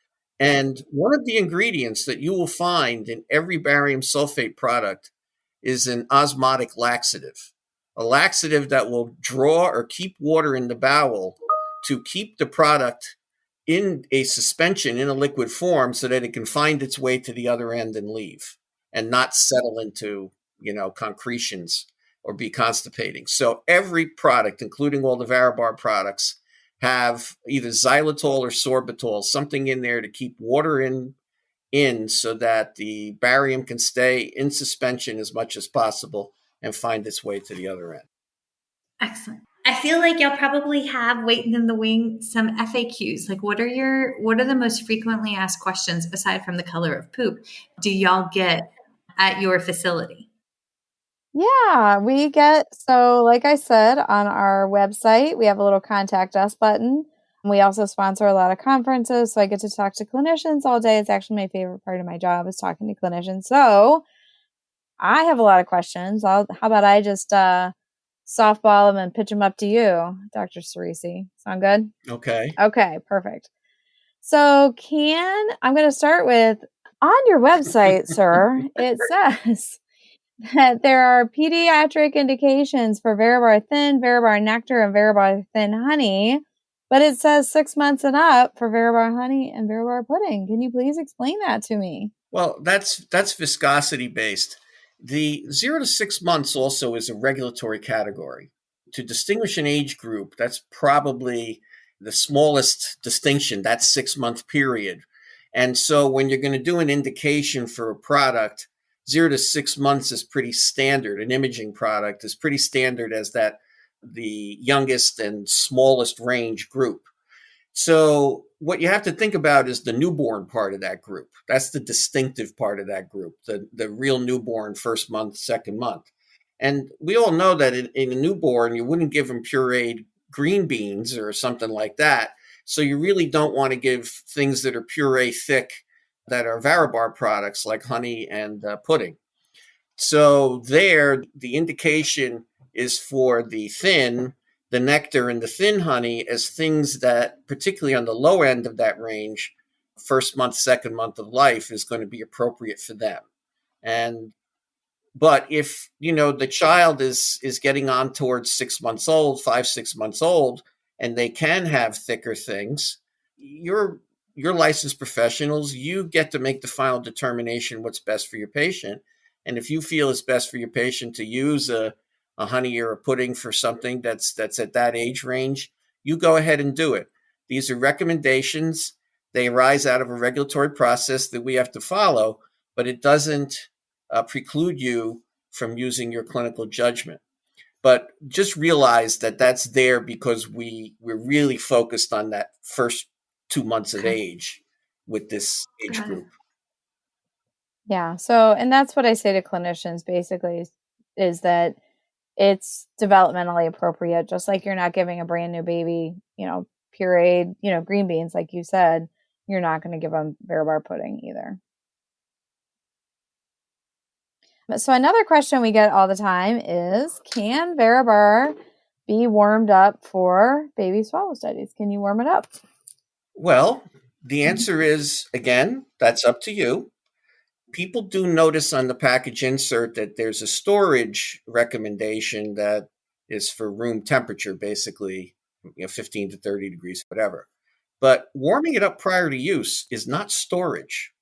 And one of the ingredients that you will find in every barium sulfate product is an osmotic laxative, a laxative that will draw or keep water in the bowel to keep the product in a suspension, in a liquid form, so that it can find its way to the other end and leave and not settle into, concretions or be constipating. So every product, including all the Varibar products, have either xylitol or sorbitol, something in there to keep water in so that the barium can stay in suspension as much as possible and find its way to the other end. Excellent. I feel like you'll probably have waiting in the wing some FAQs. Like what are the most frequently asked questions aside from the color of poop do y'all get at your facility? Yeah, we get, so like I said, on our website, we have a little contact us button. We also sponsor a lot of conferences, so I get to talk to clinicians all day. It's actually my favorite part of my job is talking to clinicians. So I have a lot of questions. How about I just softball them and pitch them up to you, Dr. Sireci? Sound good? Okay. Okay, perfect. So I'm going to start with, on your website, sir, it says that there are pediatric indications for Varibar Thin, Varibar Nectar, and Varibar Thin Honey, but it says 6 months and up for Varibar Honey and Varibar Pudding. Can you please explain that to me? Well, that's viscosity based. The 0 to 6 months also is a regulatory category. To distinguish an age group, that's probably the smallest distinction, that 6 month period. And so when you're going to do an indication for a product, 0 to 6 months is pretty standard. An imaging product is pretty standard as that the youngest and smallest range group. So what you have to think about is the newborn part of that group. That's the distinctive part of that group, the real newborn first month, second month. And we all know that in a newborn, you wouldn't give them pureed green beans or something like that. So you really don't want to give things that are puree thick that are Varibar products like honey and pudding. So there, the indication is for the thin, the nectar and the thin honey as things that, particularly on the low end of that range, first month, second month of life is going to be appropriate for them. But if, the child is getting on towards 6 months old, 5-6 months old, and they can have thicker things, you're licensed professionals, you get to make the final determination what's best for your patient. And if you feel it's best for your patient to use a honey or a pudding for something that's at that age range, you go ahead and do it. These are recommendations. They arise out of a regulatory process that we have to follow, but it doesn't preclude you from using your clinical judgment. But just realize that that's there because we're really focused on that first 2 months of age with this age group. Yeah. So, and that's what I say to clinicians basically is that it's developmentally appropriate, just like you're not giving a brand new baby, pureed, green beans, like you said, you're not going to give them Varibar pudding either. So another question we get all the time is, can Varibar be warmed up for baby swallow studies? Can you warm it up? Well, the answer is, again, that's up to you. People do notice on the package insert that there's a storage recommendation that is for room temperature, basically, 15 to 30 degrees, whatever. But warming it up prior to use is not storage.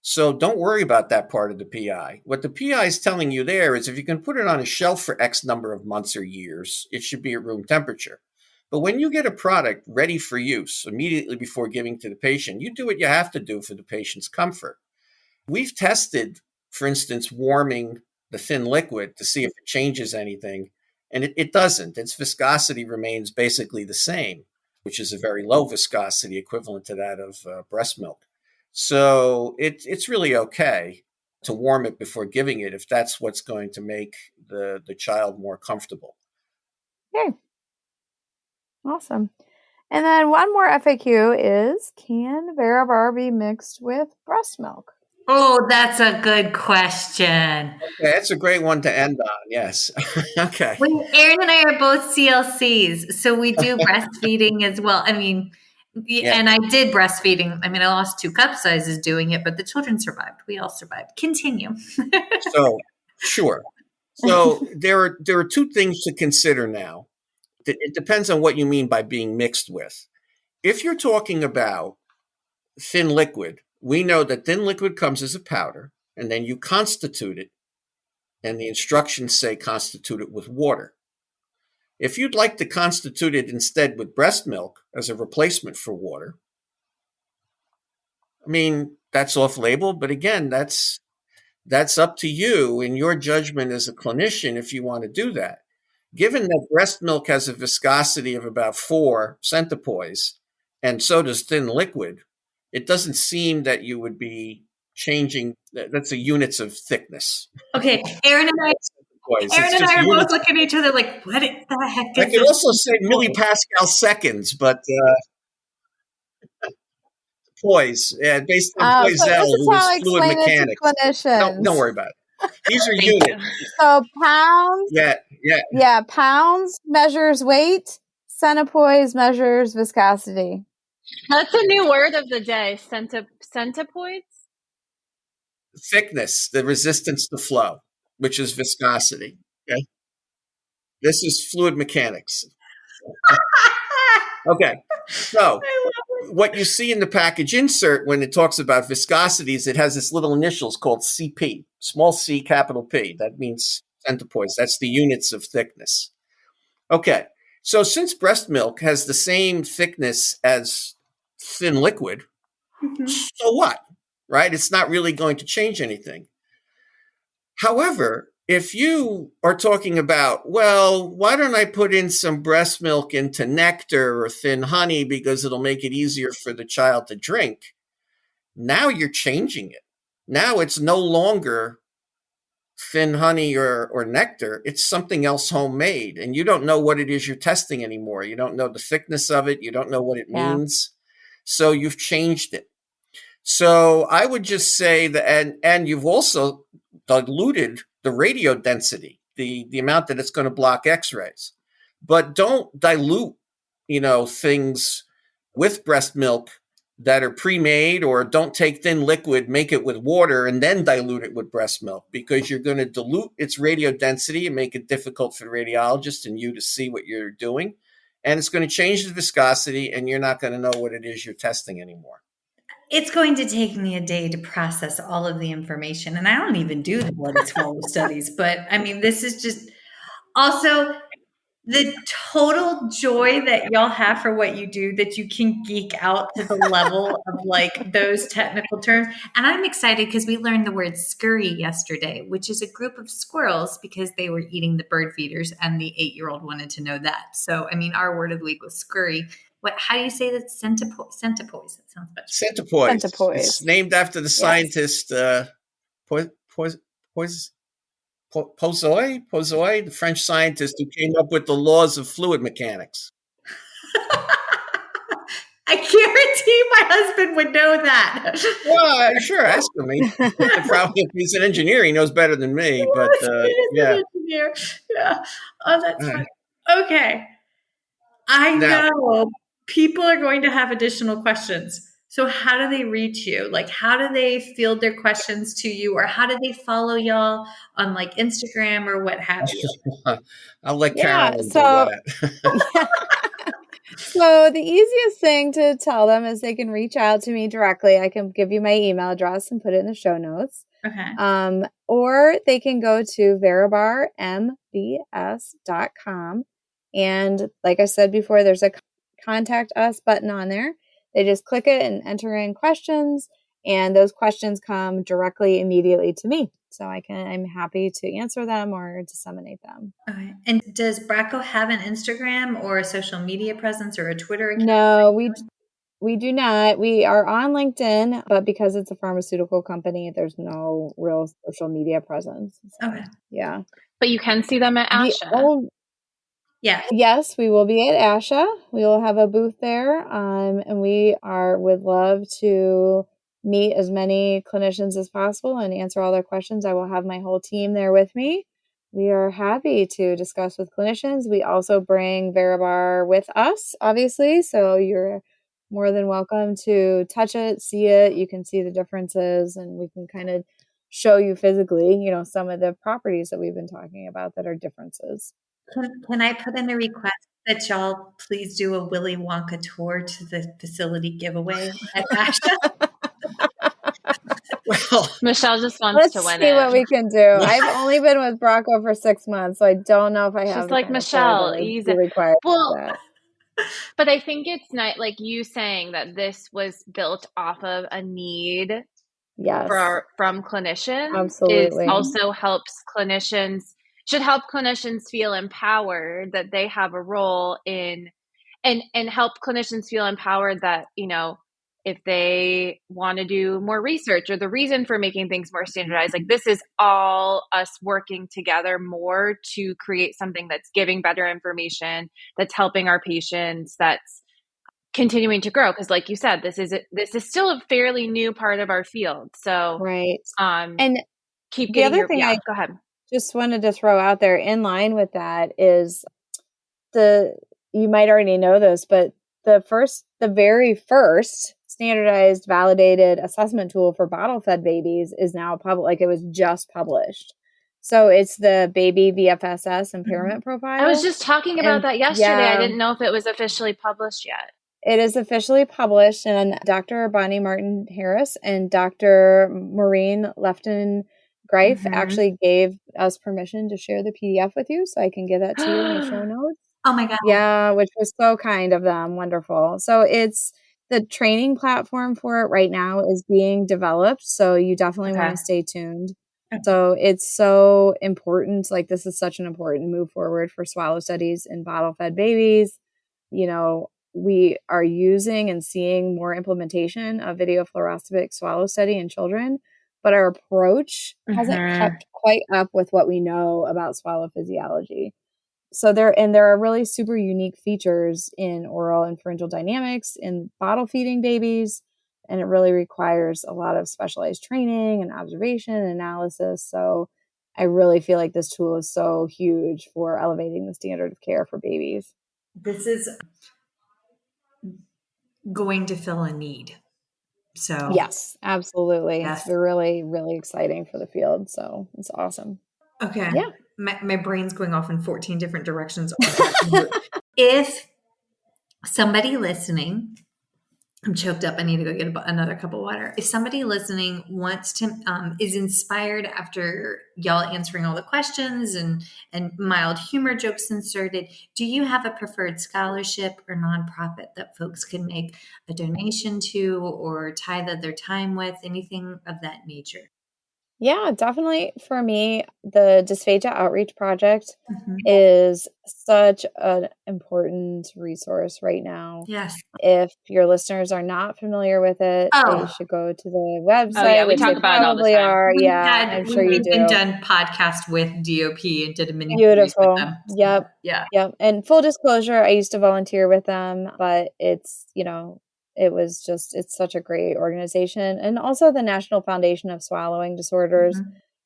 So don't worry about that part of the PI. What the PI is telling you there is if you can put it on a shelf for X number of months or years, it should be at room temperature. But when you get a product ready for use immediately before giving to the patient, you do what you have to do for the patient's comfort. We've tested, for instance, warming the thin liquid to see if it changes anything. And it doesn't. Its viscosity remains basically the same, which is a very low viscosity equivalent to that of breast milk. So it's really okay to warm it before giving it if that's what's going to make the child more comfortable. Okay. Awesome. And then one more FAQ is, can Varibar be mixed with breast milk? Oh, that's a good question. Okay, that's a great one to end on. Yes. Okay. Well, Erin and I are both CLCs, so we do breastfeeding as well. I mean, and I did breastfeeding. I mean, I lost 2 cup sizes doing it, but the children survived. We all survived. Continue. So, sure. So there are 2 things to consider now. It depends on what you mean by being mixed with. If you're talking about thin liquid, we know that thin liquid comes as a powder, and then you constitute it, and the instructions say constitute it with water. If you'd like to constitute it instead with breast milk as a replacement for water, I mean, that's off-label, but again, that's up to you in your judgment as a clinician if you want to do that. Given that breast milk has a viscosity of about 4 centipoise, and so does thin liquid, it doesn't seem that you would be changing. That's the units of thickness. Okay, Erin and I are both looking at each other like, what the heck is this? I could also say millipascal seconds, but poise, based on Poisel, who is fluid mechanics. Don't worry about it. These are units. So pounds. Yeah. Pounds measures weight. Centipoise measures viscosity. That's a new word of the day. Centipoids? Thickness, the resistance to flow, which is viscosity. Okay. This is fluid mechanics. Okay. So what you see in the package insert when it talks about viscosities, it has this little initials called CP, small c, capital P. That means centipoise. That's the units of thickness. Okay. So since breast milk has the same thickness as thin liquid, so what? Right? It's not really going to change anything. However, if you are talking about, well, why don't I put in some breast milk into nectar or thin honey because it'll make it easier for the child to drink, now you're changing it. Now it's no longer thin honey or nectar. It's something else homemade, and you don't know what it is you're testing anymore. You don't know the thickness of it. You don't know what it means. So you've changed it. So I would just say that, and you've also diluted the radio density, the amount that it's going to block X-rays. But don't dilute, things with breast milk that are pre-made, or don't take thin liquid, make it with water, and then dilute it with breast milk, because you're going to dilute its radio density and make it difficult for the radiologist and you to see what you're doing. And it's going to change the viscosity, and you're not going to know what it is you're testing anymore. It's going to take me a day to process all of the information. And I don't even do the blood swallow studies. But I mean, this is just also the total joy that y'all have for what you do, that you can geek out to the level of like those technical terms. And I'm excited because we learned the word scurry yesterday, which is a group of squirrels because they were eating the bird feeders, and the 8-year-old wanted to know that. So, I mean, our word of the week was scurry. How do you say that? Centipoise. That sounds better. Centipoise. It's named after the scientist Poiseuille, the French scientist who came up with the laws of fluid mechanics. I guarantee my husband would know that. Well, sure, ask him. Probably, if he's an engineer, he knows better than me. But yeah. An engineer. Yeah. Oh, that's funny. Okay. I know people are going to have additional questions. So how do they reach you? Like, how do they field their questions to you, or how do they follow y'all on like Instagram or what have you? I'll let Carolyn do that. So the easiest thing to tell them is they can reach out to me directly. I can give you my email address and put it in the show notes. Okay. Or they can go to varibarmbs.com. And like I said before, there's a contact us button on there. They just click it and enter in questions, and those questions come directly immediately to me. So I'm happy to answer them or disseminate them. Okay. And does Bracco have an Instagram or a social media presence or a Twitter account? No, we do not. We are on LinkedIn, but because it's a pharmaceutical company, there's no real social media presence. So, Okay. yeah. But you can see them at ASHA. Yeah. Yes, we will be at ASHA. We will have a booth there, and we would love to meet as many clinicians as possible and answer all their questions. I will have my whole team there with me. We are happy to discuss with clinicians. We also bring Veribar with us, obviously, so you're more than welcome to touch it, see it. You can see the differences, and we can kind of show you physically, some of the properties that we've been talking about that are differences. Can I put in a request that y'all please do a Willy Wonka tour to the facility giveaway at ASHA? Well, Michelle just wants Let's to win see it. what we can do. I've only been with Bracco for 6 months, so I don't know if I have She's the like, kind Michelle, of tour that would easy. be required Well, for that. but I think it's not like you saying that this was built off of a need Yes, from clinicians. absolutely. It also should help clinicians feel empowered that they have a role in, and help clinicians feel empowered that, if they want to do more research or the reason for making things more standardized, like this is all us working together more to create something that's giving better information, that's helping our patients, that's continuing to grow. Because like you said, this is still a fairly new part of our field. So, Right. And keep the getting other thing I go ahead. just wanted to throw out there in line with that is you might already know this, but the very first standardized validated assessment tool for bottle fed babies is now public. Like it was just published. So it's the baby VFSS impairment profile. I was just talking about that yesterday. I didn't know if it was officially published yet. It is officially published, and Dr. Bonnie Martin Harris and Dr. Maureen Lefton Greif actually gave us permission to share the PDF with you, so I can give that to you in the show notes. Oh my God. Yeah, which was so kind of them. Wonderful. So it's the training platform for it right now is being developed. So you definitely want to stay tuned. So it's so important. Like this is such an important move forward for swallow studies in bottle fed babies. We are using and seeing more implementation of video fluoroscopic swallow study in children, but our approach hasn't kept quite up with what we know about swallow physiology. So there are really super unique features in oral and pharyngeal dynamics in bottle feeding babies, and it really requires a lot of specialized training and observation and analysis. So I really feel like this tool is so huge for elevating the standard of care for babies. This is going to fill a need. So yes, absolutely. Yes. It's really, really exciting for the field. So it's awesome. Okay. Yeah. My brain's going off in 14 different directions. If somebody listening, I'm choked up. I need to go get another cup of water. If somebody listening wants to, is inspired after y'all answering all the questions and mild humor jokes inserted, do you have a preferred scholarship or nonprofit that folks can make a donation to or tithe their time with, anything of that nature? Yeah, definitely. For me, the Dysphagia Outreach Project is such an important resource right now. Yes. If your listeners are not familiar with it, they should go to the website, we which talk they about it all the probably time. are. I'm sure you do. We've done podcast with DOP and did a mini Beautiful. with them. Yep. Yeah. Yep. And full disclosure, I used to volunteer with them, but it's such a great organization. And also the National Foundation of Swallowing Disorders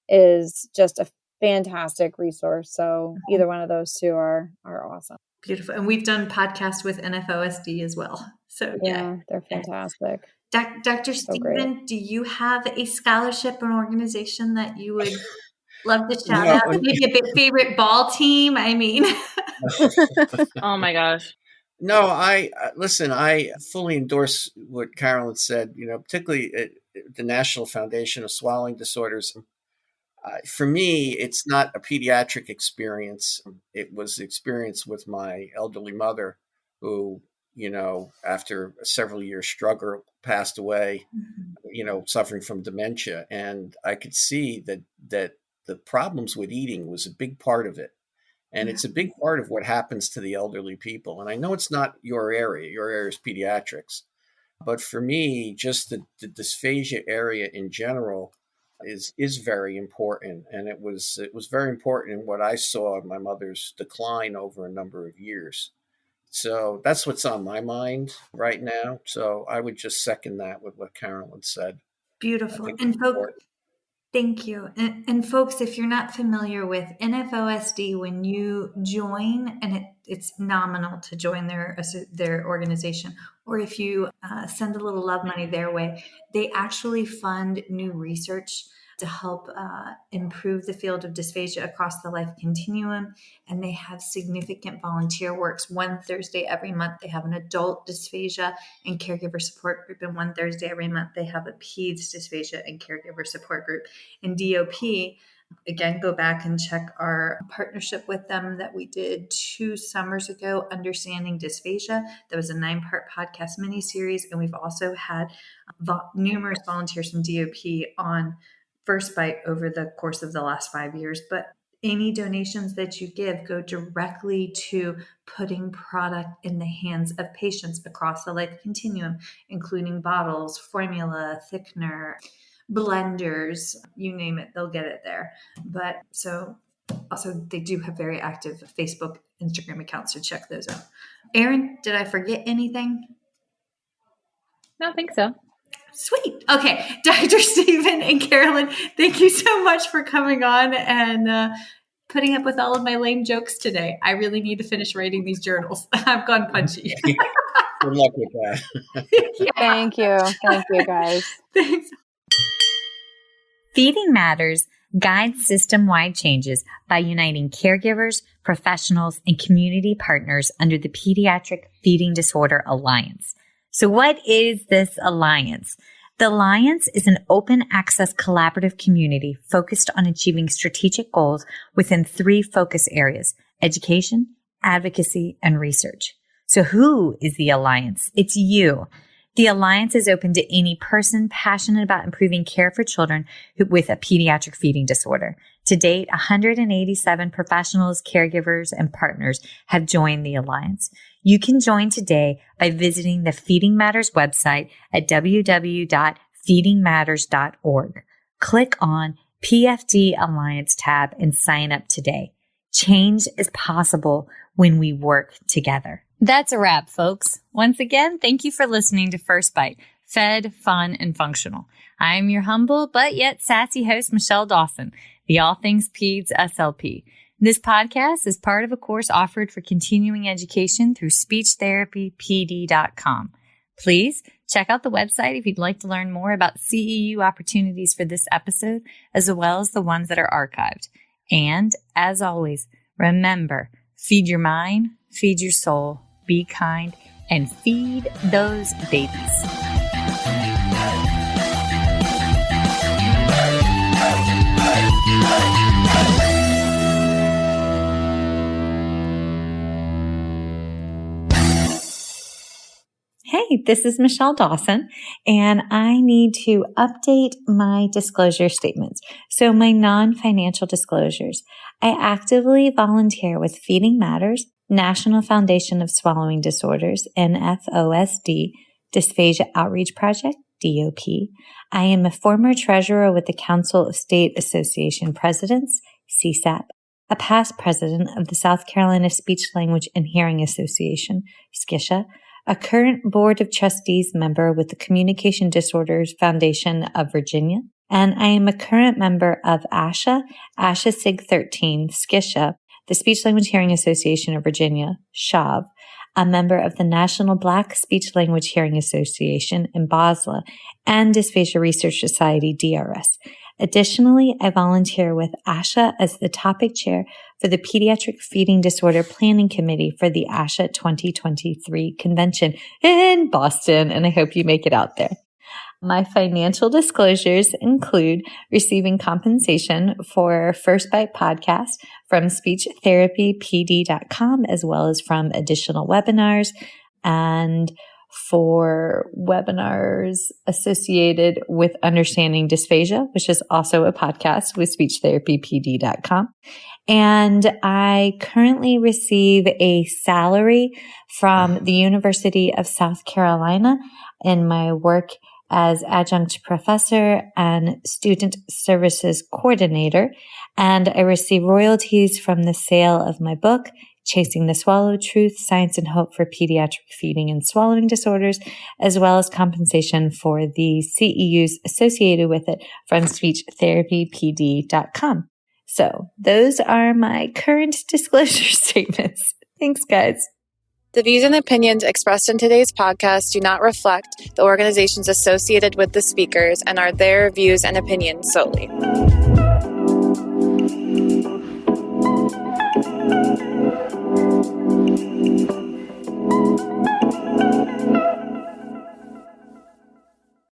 is just a fantastic resource. So either one of those two are awesome. Beautiful. And we've done podcasts with NFOSD as well. So yeah, they're fantastic. Dr. Steven, do you have a scholarship or an organization that you would love to shout out? Maybe a favorite ball team? I mean. Oh my gosh. No, I fully endorse what Carolyn said, particularly at the National Foundation of Swallowing Disorders. For me, it's not a pediatric experience. It was experience with my elderly mother who after a several years struggle, passed away, suffering from dementia. And I could see that the problems with eating was a big part of it. And it's a big part of what happens to the elderly people. And I know it's not your area. Your area is pediatrics. But for me, just the dysphagia area in general is very important. And it was very important in what I saw of my mother's decline over a number of years. So that's what's on my mind right now. So I would just second that with what Carolyn said. Beautiful. And folks, thank you. And folks, if you're not familiar with NFOSD, when you join, and it's nominal to join their organization, or if you send a little love money their way, they actually fund new research to help improve the field of dysphagia across the life continuum. And they have significant volunteer works. One Thursday every month, they have an adult dysphagia and caregiver support group. And one Thursday every month, they have a peds dysphagia and caregiver support group. And DOP, again, go back and check our partnership with them that we did 2 summers ago, Understanding Dysphagia. That was a 9-part podcast mini-series. And we've also had numerous volunteers from DOP on First Bite over the course of the last 5 years. But any donations that you give go directly to putting product in the hands of patients across the life continuum, including bottles, formula, thickener, blenders, you name it, they'll get it there. But so also they do have very active Facebook, Instagram accounts, so check those out. Erin, did I forget anything? I don't think so. Sweet. Okay. Dr. Steven and Carolyn, thank you so much for coming on and putting up with all of my lame jokes today. I really need to finish writing these journals. I've gone punchy. Good luck with that. Yeah. Thank you guys. Thanks. Feeding Matters guides system-wide changes by uniting caregivers, professionals, and community partners under the Pediatric Feeding Disorder Alliance. So what is this alliance? The Alliance is an open access collaborative community focused on achieving strategic goals within 3 focus areas: education, advocacy, and research. So who is the Alliance? It's you. The Alliance is open to any person passionate about improving care for children with a pediatric feeding disorder. To date, 187 professionals, caregivers, and partners have joined the Alliance. You can join today by visiting the Feeding Matters website at www.feedingmatters.org. Click on PFD Alliance tab and sign up today. Change is possible when we work together. That's a wrap, folks. Once again, thank you for listening to First Bite, fed, fun, and functional. I am your humble but yet sassy host, Michelle Dawson, the All Things Peds SLP. This podcast is part of a course offered for continuing education through speechtherapypd.com. Please check out the website if you'd like to learn more about CEU opportunities for this episode, as well as the ones that are archived. And as always, remember, feed your mind, feed your soul, be kind, and feed those babies. Hey, this is Michelle Dawson, and I need to update my disclosure statements. So my non-financial disclosures. I actively volunteer with Feeding Matters, National Foundation of Swallowing Disorders, NFOSD, Dysphagia Outreach Project, DOP. I am a former treasurer with the Council of State Association Presidents, CSAP, a past president of the South Carolina Speech, Language, and Hearing Association, SCISHA, a current Board of Trustees member with the Communication Disorders Foundation of Virginia, and I am a current member of ASHA SIG 13, SCISHA, the Speech Language Hearing Association of Virginia, SHAV, a member of the National Black Speech Language Hearing Association in Basel, and Dysphagia Research Society, DRS. Additionally, I volunteer with ASHA as the topic chair for the Pediatric Feeding Disorder Planning Committee for the ASHA 2023 convention in Boston, and I hope you make it out there. My financial disclosures include receiving compensation for First Bite podcast from speechtherapypd.com, as well as from additional webinars. and for webinars associated with understanding dysphagia, which is also a podcast with speechtherapypd.com. And I currently receive a salary from the University of South Carolina in my work as adjunct professor and student services coordinator. And I receive royalties from the sale of my book, Chasing the Swallow: Truth, Science, and Hope for Pediatric Feeding and Swallowing Disorders, as well as compensation for the CEUs associated with it from speechtherapypd.com. So those are my current disclosure statements. Thanks, guys. The views and opinions expressed in today's podcast do not reflect the organizations associated with the speakers and are their views and opinions solely.